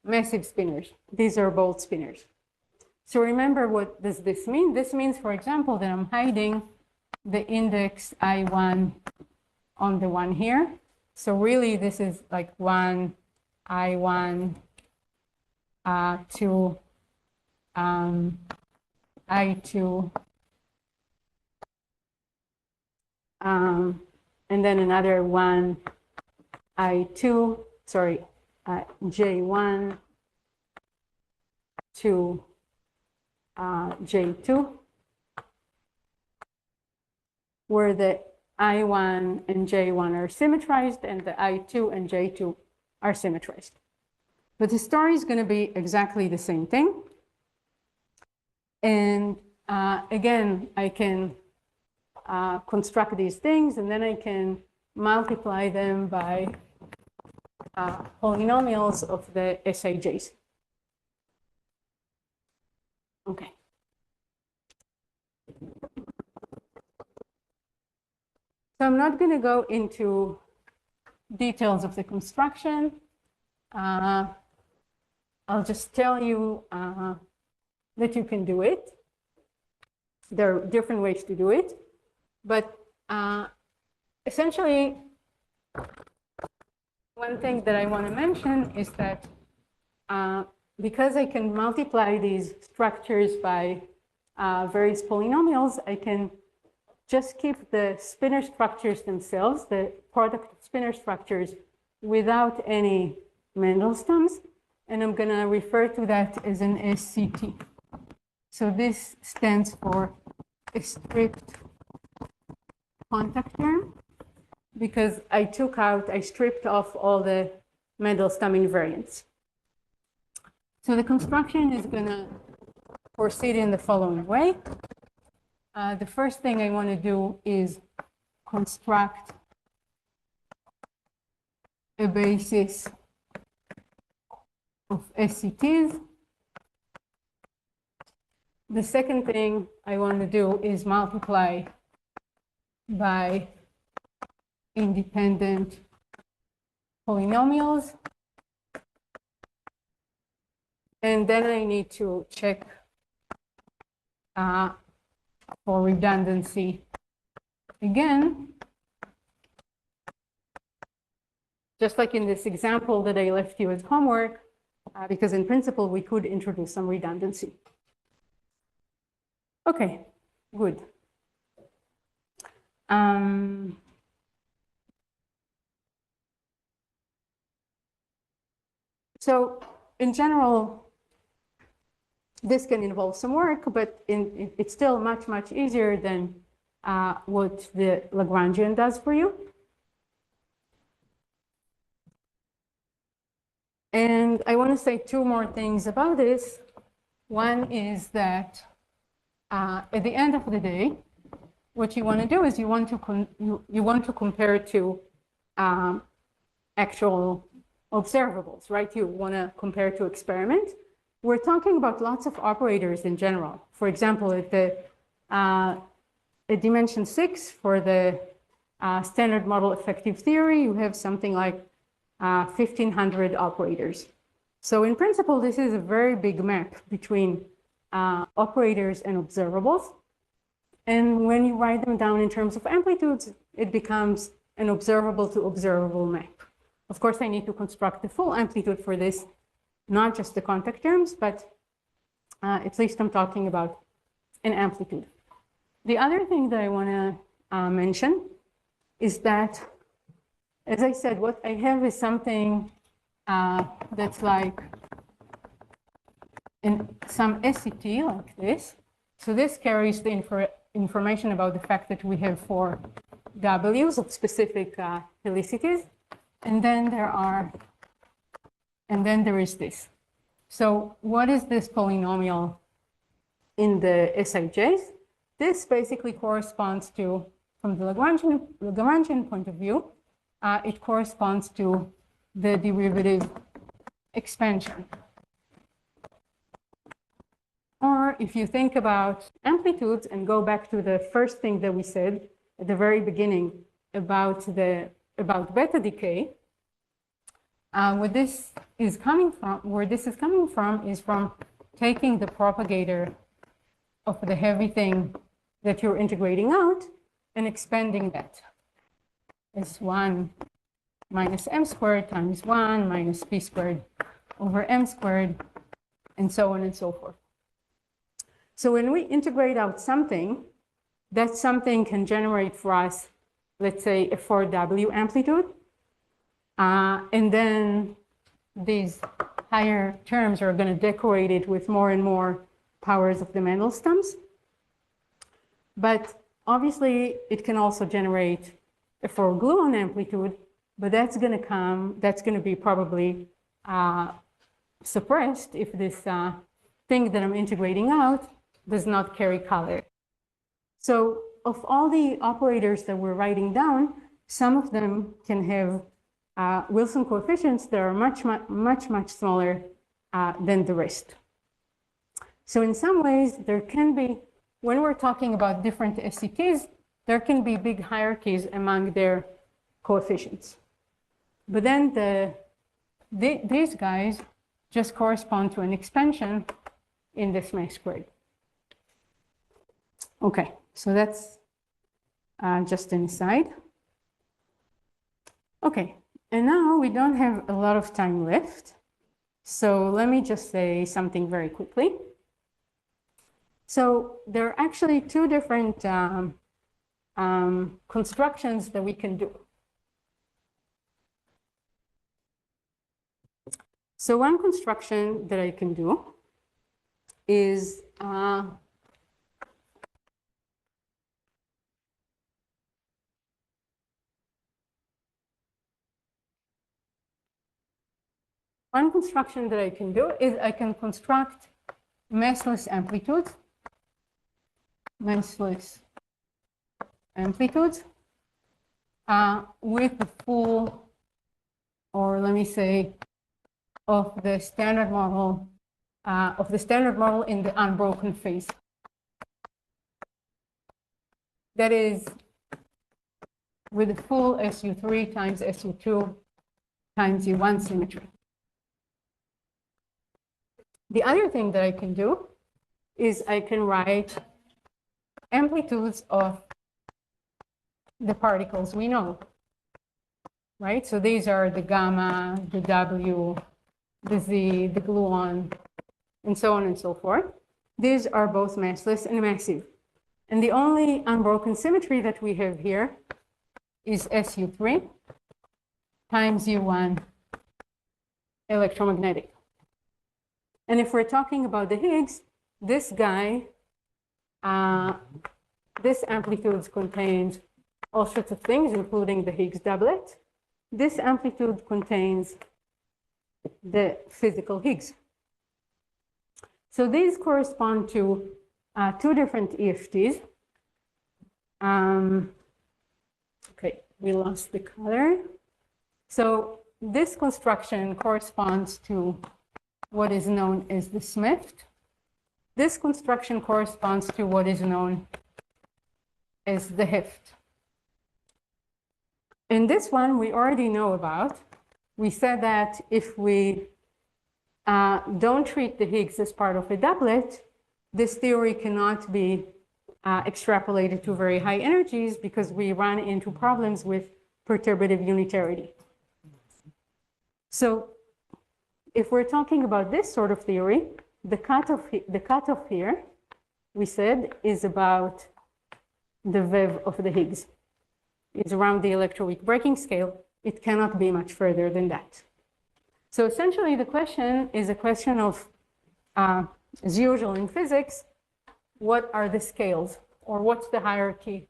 massive spinners. These are bold spinners. So remember, what does this mean? This means, for example, that I'm hiding the index I1 on the one here. So really, this is like 1, I1, 2, I2, and then another 1, I2, sorry, J1 to J2, where the I1 and J1 are symmetrized and the I2 and J2 are symmetrized. But the story is going to be exactly the same thing. And again, I can construct these things, and then I can multiply them by polynomials of the Sijs. Okay. So I'm not going to go into details of the construction. I'll just tell you that you can do it. There are different ways to do it. But essentially, one thing that I want to mention is that because I can multiply these structures by various polynomials, I can just keep the spinor structures themselves, the product of spinor structures, without any Mandelstoms. And I'm going to refer to that as an SCT. So this stands for a stripped contact term, because I stripped off all the Mandelstam invariants. So the construction is going to proceed in the following way. The first thing I want to do is construct a basis of SCTs. The second thing I want to do is multiply by independent polynomials. And then I need to check for redundancy again. Just like in this example that I left you as homework, because in principle, we could introduce some redundancy. Okay, good. So in general, this can involve some work, but it's still much, much easier than what the Lagrangian does for you. And I want to say two more things about this. One is that at the end of the day, what you want to do is you want to compare to actual observables, right? You want to compare to experiment. We're talking about lots of operators in general. For example, at dimension 6 for the standard model effective theory, you have something like 1,500 operators. So in principle, this is a very big map between operators and observables. And when you write them down in terms of amplitudes, it becomes an observable to observable map. Of course, I need to construct the full amplitude for this, not just the contact terms, but at least I'm talking about an amplitude. The other thing that I want to mention is that, as I said, what I have is something that's like in some SCT like this. So this carries the information about the fact that we have 4 W's of specific helicities. And then there is this. So what is this polynomial in the Sijs? this basically corresponds to, from the Lagrangian point of view, it corresponds to the derivative expansion. Or if you think about amplitudes and go back to the first thing that we said at the very beginning about beta decay, where this is coming from is from taking the propagator of the heavy thing that you're integrating out and expanding that as 1 minus m squared times 1 minus p squared over m squared, and so on and so forth. So when we integrate out something, that something can generate for us, let's say, a 4W amplitude. And then these higher terms are going to decorate it with more and more powers of the Mandelstoms. But obviously, it can also generate a 4-gluon amplitude, but that's going to be probably suppressed if this thing that I'm integrating out does not carry color. So of all the operators that we're writing down, some of them can have Wilson coefficients that are much smaller than the rest. So in some ways, there can be, when we're talking about different SCTs, there can be big hierarchies among their coefficients. But then these guys just correspond to an expansion in this mass squared. Okay, so that's just an aside. Okay, and now we don't have a lot of time left. So let me just say something very quickly. So there are actually two different constructions that we can do. So one construction that I can do is I can construct massless amplitudes, with the full, or let me say, of the standard model in the unbroken phase. That is with the full SU3 times SU2 times U1 symmetry. The other thing that I can do is I can write amplitudes of the particles we know, right? So these are the gamma, the W, the Z, the gluon, and so on and so forth. These are both massless and massive. And the only unbroken symmetry that we have here is SU3 times U1 electromagnetic. And if we're talking about the Higgs, this guy, this amplitude contains all sorts of things, including the Higgs doublet. This amplitude contains the physical Higgs. So these correspond to two different EFTs. Okay, we lost the color. So this construction corresponds to what is known as the Smith. This construction corresponds to what is known as the Heft. In this one, we already know about. We said that if we don't treat the Higgs as part of a doublet, this theory cannot be extrapolated to very high energies because we run into problems with perturbative unitarity. So if we're talking about this sort of theory, the cutoff here, we said, is about the VEV of the Higgs. It's around the electroweak breaking scale. It cannot be much further than that. So essentially, the question is a question of, as usual in physics, what are the scales, or what's the hierarchy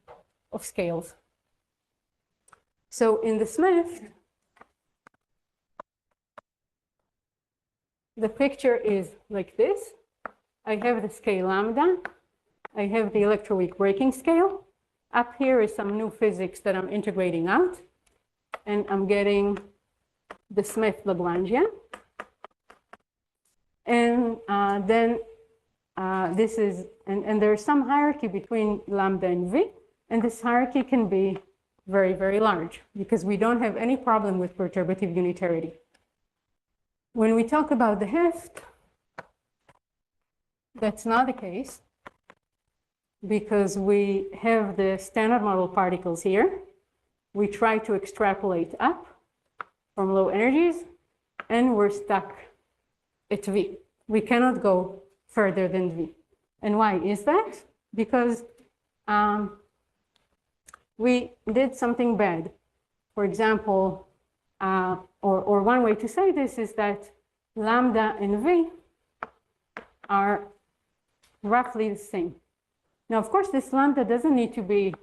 of scales? So in the Smith, the picture is like this. I have the scale lambda, I have the electroweak breaking scale. Up here is some new physics that I'm integrating out. And I'm getting the Smith Lagrangian. And then this is, and there's some hierarchy between lambda and V. And this hierarchy can be very, very large because we don't have any problem with perturbative unitarity. When we talk about the heft, that's not the case because we have the standard model particles here. We try to extrapolate up from low energies and we're stuck at V. We cannot go further than V. And why is that? Because we did something bad. For example, or one way to say this is that lambda and V are roughly the same. Now, of course, this lambda doesn't need to be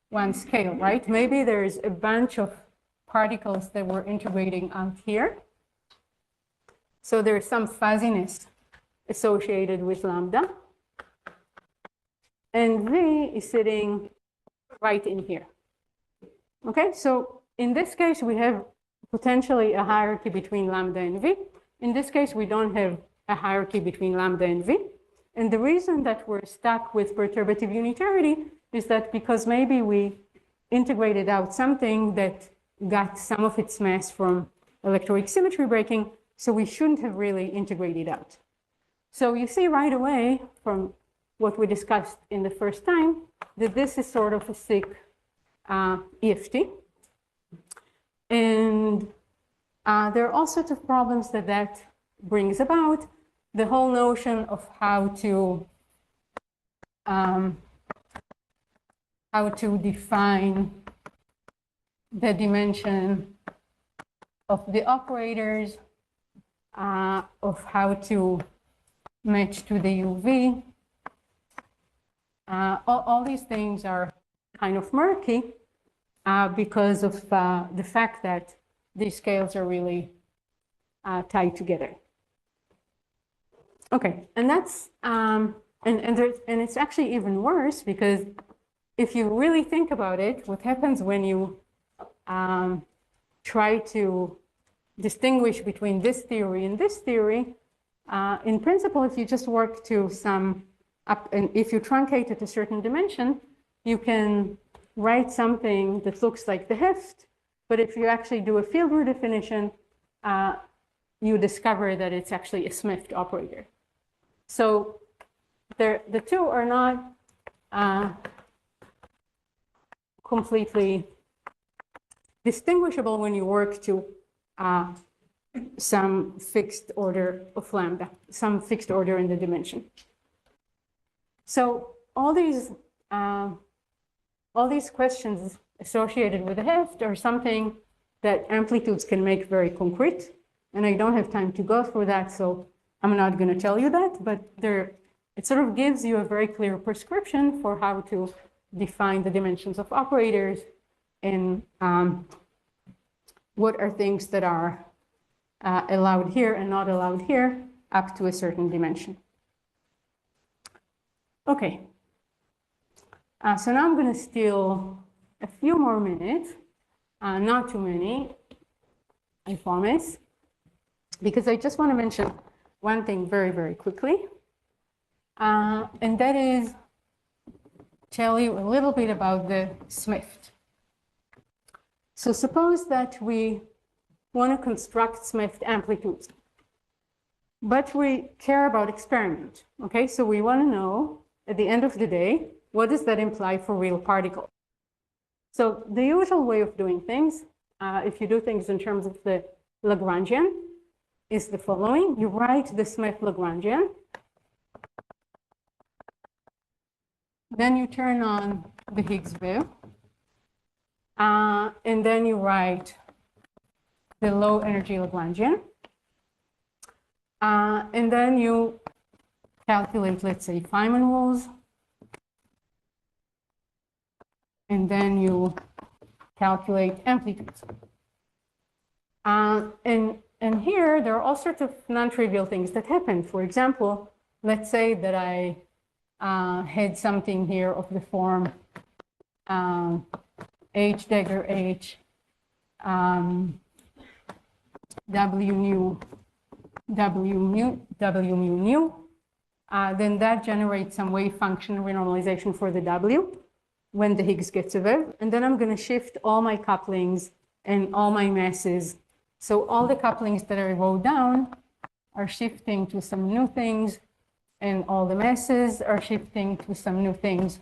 one scale, right? Maybe there's a bunch of particles that we're integrating out here. So there's some fuzziness associated with lambda. And V is sitting right in here. Okay, so in this case, we have potentially a hierarchy between lambda and V. In this case, we don't have a hierarchy between lambda and V. And the reason that we're stuck with perturbative unitarity is that because maybe we integrated out something that got some of its mass from electroweak symmetry breaking, so we shouldn't have really integrated out. So you see right away from what we discussed in the first time that this is sort of a sick EFT. And there are all sorts of problems that that brings about. The whole notion of how to define the dimension of the operators, of how to match to the UV. All these things are kind of murky because of the fact that these scales are really tied together. Okay, and that's and it's actually even worse because if you really think about it, what happens when you try to distinguish between this theory and this theory, in principle, if you just work to some up, and if you truncate at a certain dimension, you can write something that looks like the heft, but if you actually do a field redefinition, you discover that it's actually a Smith operator. So the two are not completely distinguishable when you work to some fixed order of lambda, some fixed order in the dimension. So all these questions associated with the heft are something that amplitudes can make very concrete. And I don't have time to go through that, so I'm not going to tell you that, but it sort of gives you a very clear prescription for how to define the dimensions of operators and what are things that are allowed here and not allowed here up to a certain dimension. Okay, so now I'm going to steal a few more minutes, not too many, I promise, because I just want to mention one thing very, very quickly, and that is tell you a little bit about the Smith. So suppose that we want to construct Smith amplitudes, but we care about experiment, okay? So we want to know, at the end of the day, what does that imply for real particles? So the usual way of doing things, if you do things in terms of the Lagrangian, is the following. You write the Smith Lagrangian, then you turn on the Higgs wave, and then you write the low energy Lagrangian, and then you calculate, let's say, Feynman rules, and then you calculate amplitudes. And here, there are all sorts of non-trivial things that happen. For example, let's say that I had something here of the form H dagger H, W mu, W mu nu, then that generates some wave function renormalization for the W when the Higgs gets evolved. And then I'm going to shift all my couplings and all my masses. So all the couplings that I wrote down are shifting to some new things, and all the masses are shifting to some new things.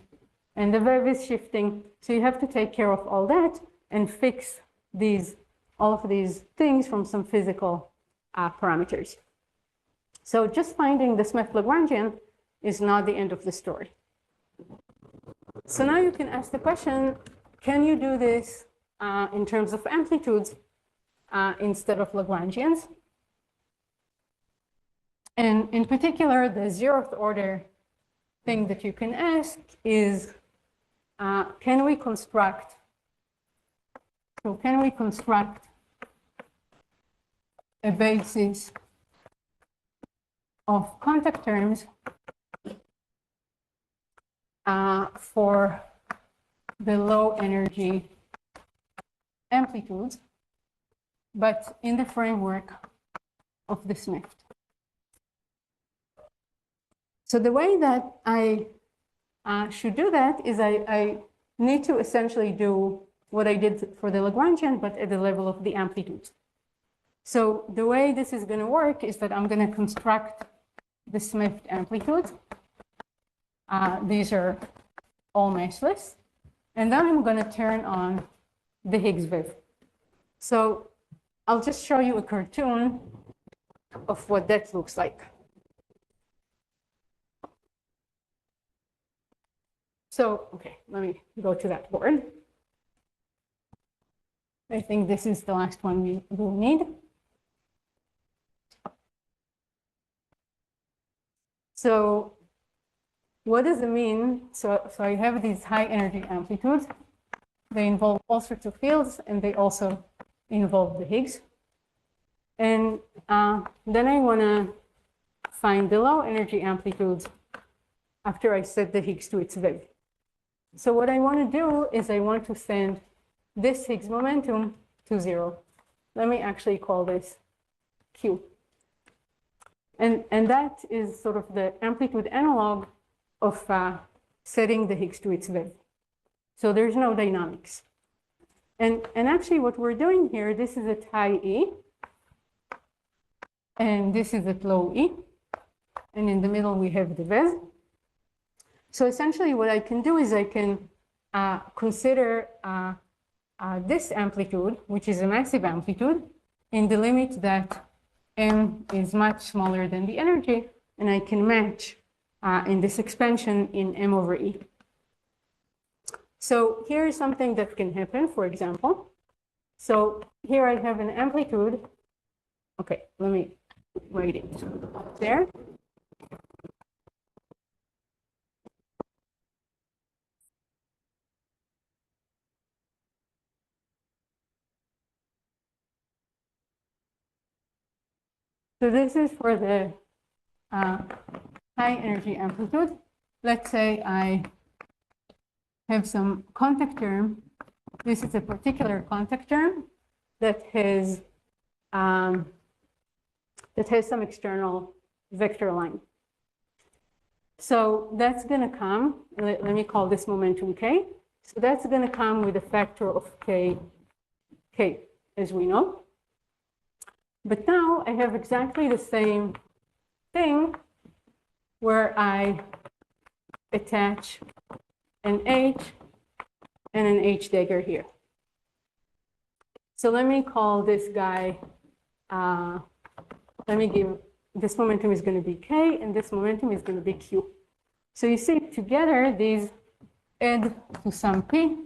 And the wave is shifting. So you have to take care of all that and fix all of these things from some physical parameters. So just finding the Smith Lagrangian is not the end of the story. So now you can ask the question, can you do this in terms of amplitudes instead of Lagrangians? And in particular, the 0th order thing that you can ask is, can we construct a basis of contact terms for the low energy amplitudes, but in the framework of the Smith? So the way that I should do that is I need to essentially do what I did for the Lagrangian, but at the level of the amplitudes. So the way this is going to work is that I'm going to construct the Smith amplitudes. These are all massless. And then I'm going to turn on the Higgs wave. So I'll just show you a cartoon of what that looks like. So, okay, let me go to that board. I think this is the last one we will need. So what does it mean? So I have these high energy amplitudes. They involve all sorts of fields, and they also involve the Higgs. And then I want to find the low energy amplitudes after I set the Higgs to its wave. So what I want to do is I want to send this Higgs momentum to 0. Let me actually call this Q. And that is sort of the amplitude analog of setting the Higgs to its wave. So there's no dynamics. And actually what we're doing here, this is at high E, and this is at low E, and in the middle we have the wave. So essentially what I can do is I can consider this amplitude, which is a massive amplitude, in the limit that m is much smaller than the energy, and I can match in this expansion in m over E. So here is something that can happen, for example. So here I have an amplitude. Okay, let me write it up there. So this is for the high energy amplitude. Let's say I have some contact term. This is a particular contact term that has some external vector line. So that's going to come, let me call this momentum K. So that's going to come with a factor of K, as we know. But now I have exactly the same thing where I attach an H and an H dagger here. So let me call this guy, let me give, this momentum is going to be K, and this momentum is going to be Q. So you see together these add to some P,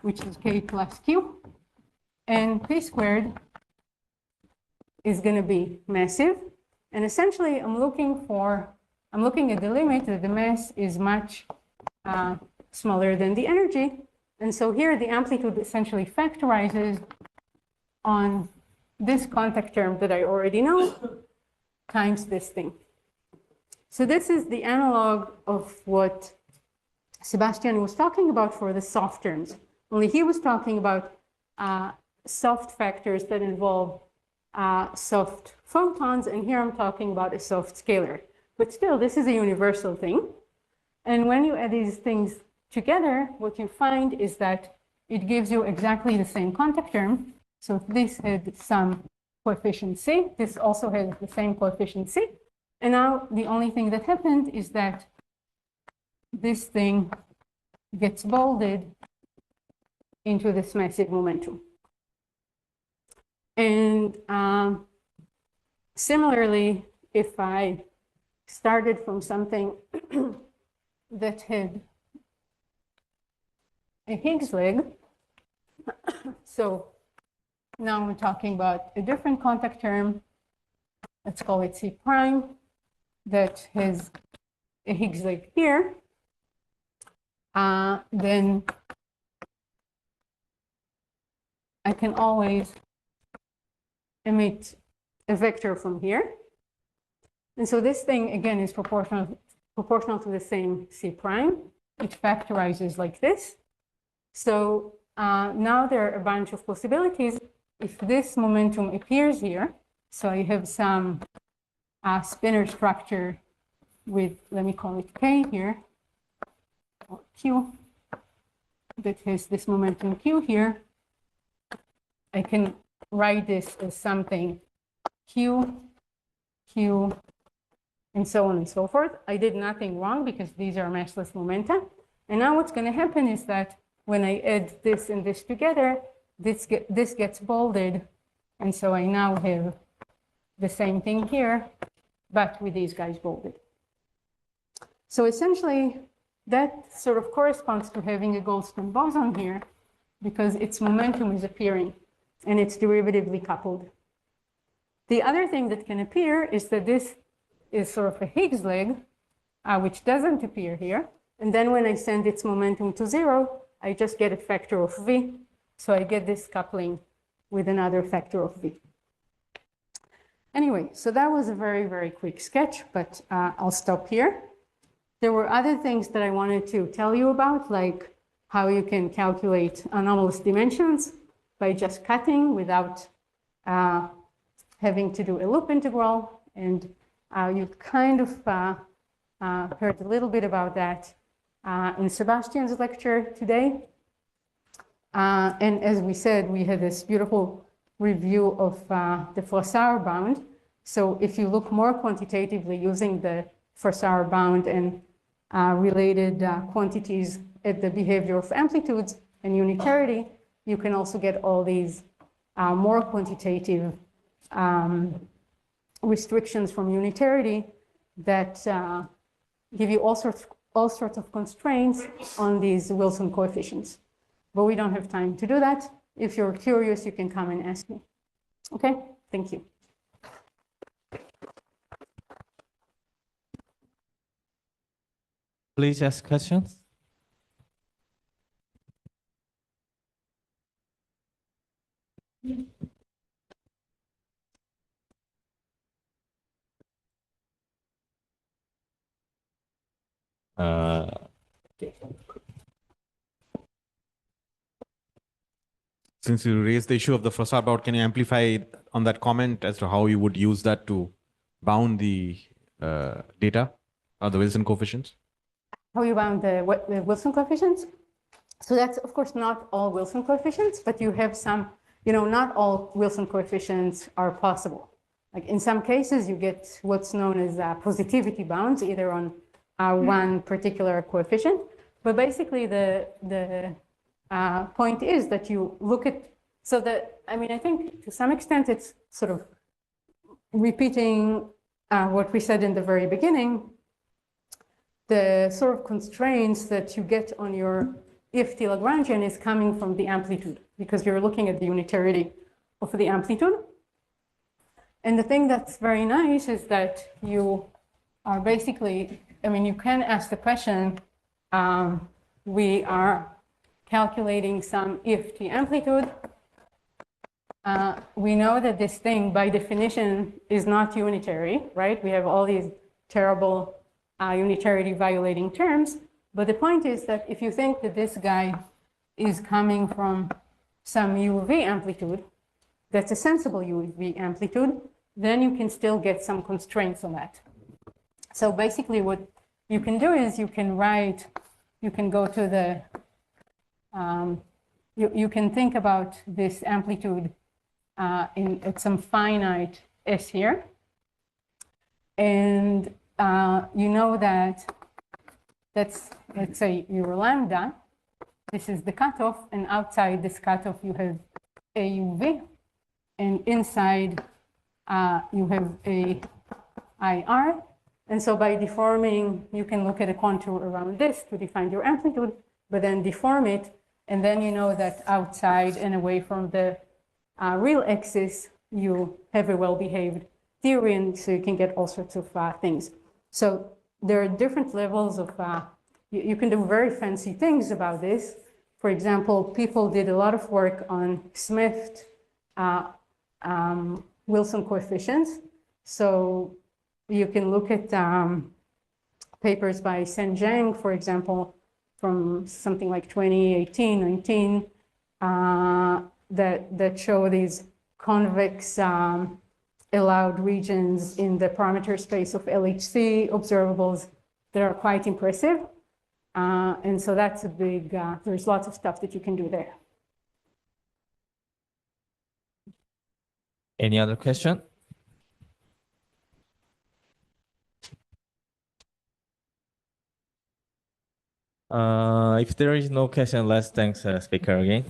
which is K plus Q, and P squared is going to be massive. And essentially I'm looking at the limit that the mass is much smaller than the energy. And so here the amplitude essentially factorizes on this contact term that I already know times this thing. So this is the analog of what Sebastian was talking about for the soft terms. Only he was talking about soft factors that involve soft photons, and here I'm talking about a soft scalar. But still, this is a universal thing. And when you add these things together, what you find is that it gives you exactly the same contact term. So this had some coefficient C. This also has the same coefficient C. And now the only thing that happened is that this thing gets bolded into this massive momentum. And similarly, if I started from something that had a Higgs leg, so now we're talking about a different contact term, let's call it C prime, that has a Higgs leg here, then I can always emit a vector from here. And so this thing, again, is proportional to the same C prime. It factorizes like this. So now there are a bunch of possibilities. If this momentum appears here, so I have some spinor structure with, let me call it K here, or Q, that has this momentum Q here, I can write this as something Q, Q, and so on and so forth. I did nothing wrong because these are massless momenta. And now what's going to happen is that when I add this and this together, this gets bolded. And so I now have the same thing here, but with these guys bolded. So essentially, that sort of corresponds to having a Goldstone boson here, because its momentum is appearing and it's derivatively coupled. The other thing that can appear is that this is sort of a Higgs leg, which doesn't appear here. And then when I send its momentum to 0, I just get a factor of V. So I get this coupling with another factor of V. Anyway, so that was a very, very quick sketch, but I'll stop here. There were other things that I wanted to tell you about, like how you can calculate anomalous dimensions by just cutting without having to do a loop integral. And you kind of heard a little bit about that in Sebastian's lecture today. And as we said, we had this beautiful review of the Frossard bound. So if you look more quantitatively using the Frossard bound and related quantities at the behavior of amplitudes and unitarity, you can also get all these more quantitative restrictions from unitarity that give you all sorts of constraints on these Wilson coefficients. But we don't have time to do that. If you're curious, you can come and ask me. Okay, thank you. Please ask questions. Since you raised the issue of the Frossard bound, can you amplify on that comment as to how you would use that to bound the data or the Wilson coefficients? How you bound the Wilson coefficients? So that's, of course, not all Wilson coefficients, but you have some, not all Wilson coefficients are possible. Like in some cases, you get what's known as positivity bounds, either on one particular coefficient. But basically, the point is that you look at, so that, I think to some extent, it's sort of repeating what we said in the very beginning. The sort of constraints that you get on your EFT Lagrangian is coming from the amplitude, because you're looking at the unitarity of the amplitude. And the thing that's very nice is that you are basically, you can ask the question, we are calculating some EFT amplitude. We know that this thing, by definition, is not unitary, right? We have all these terrible unitarity violating terms. But the point is that if you think that this guy is coming from some UV amplitude, that's a sensible UV amplitude, then you can still get some constraints on that. So basically what you can do is you can write, you can go to the, you can think about this amplitude at some finite S here. And you know that that's, let's say, your lambda. This is the cutoff, and outside this cutoff you have AUV, and inside you have a IR. And so by deforming, you can look at a contour around this to define your amplitude, but then deform it, and then you know that outside and away from the real axis, you have a well-behaved theory, and so you can get all sorts of things. So there are different levels of, you can do very fancy things about this. For example, people did a lot of work on Smith Wilson coefficients. So you can look at papers by Sen Zhang, for example, from something like 2018, 19, that show these convex allowed regions in the parameter space of LHC observables that are quite impressive. And so that's a big, there's lots of stuff that you can do there. Any other question? If there is no question, let's thank the speaker again.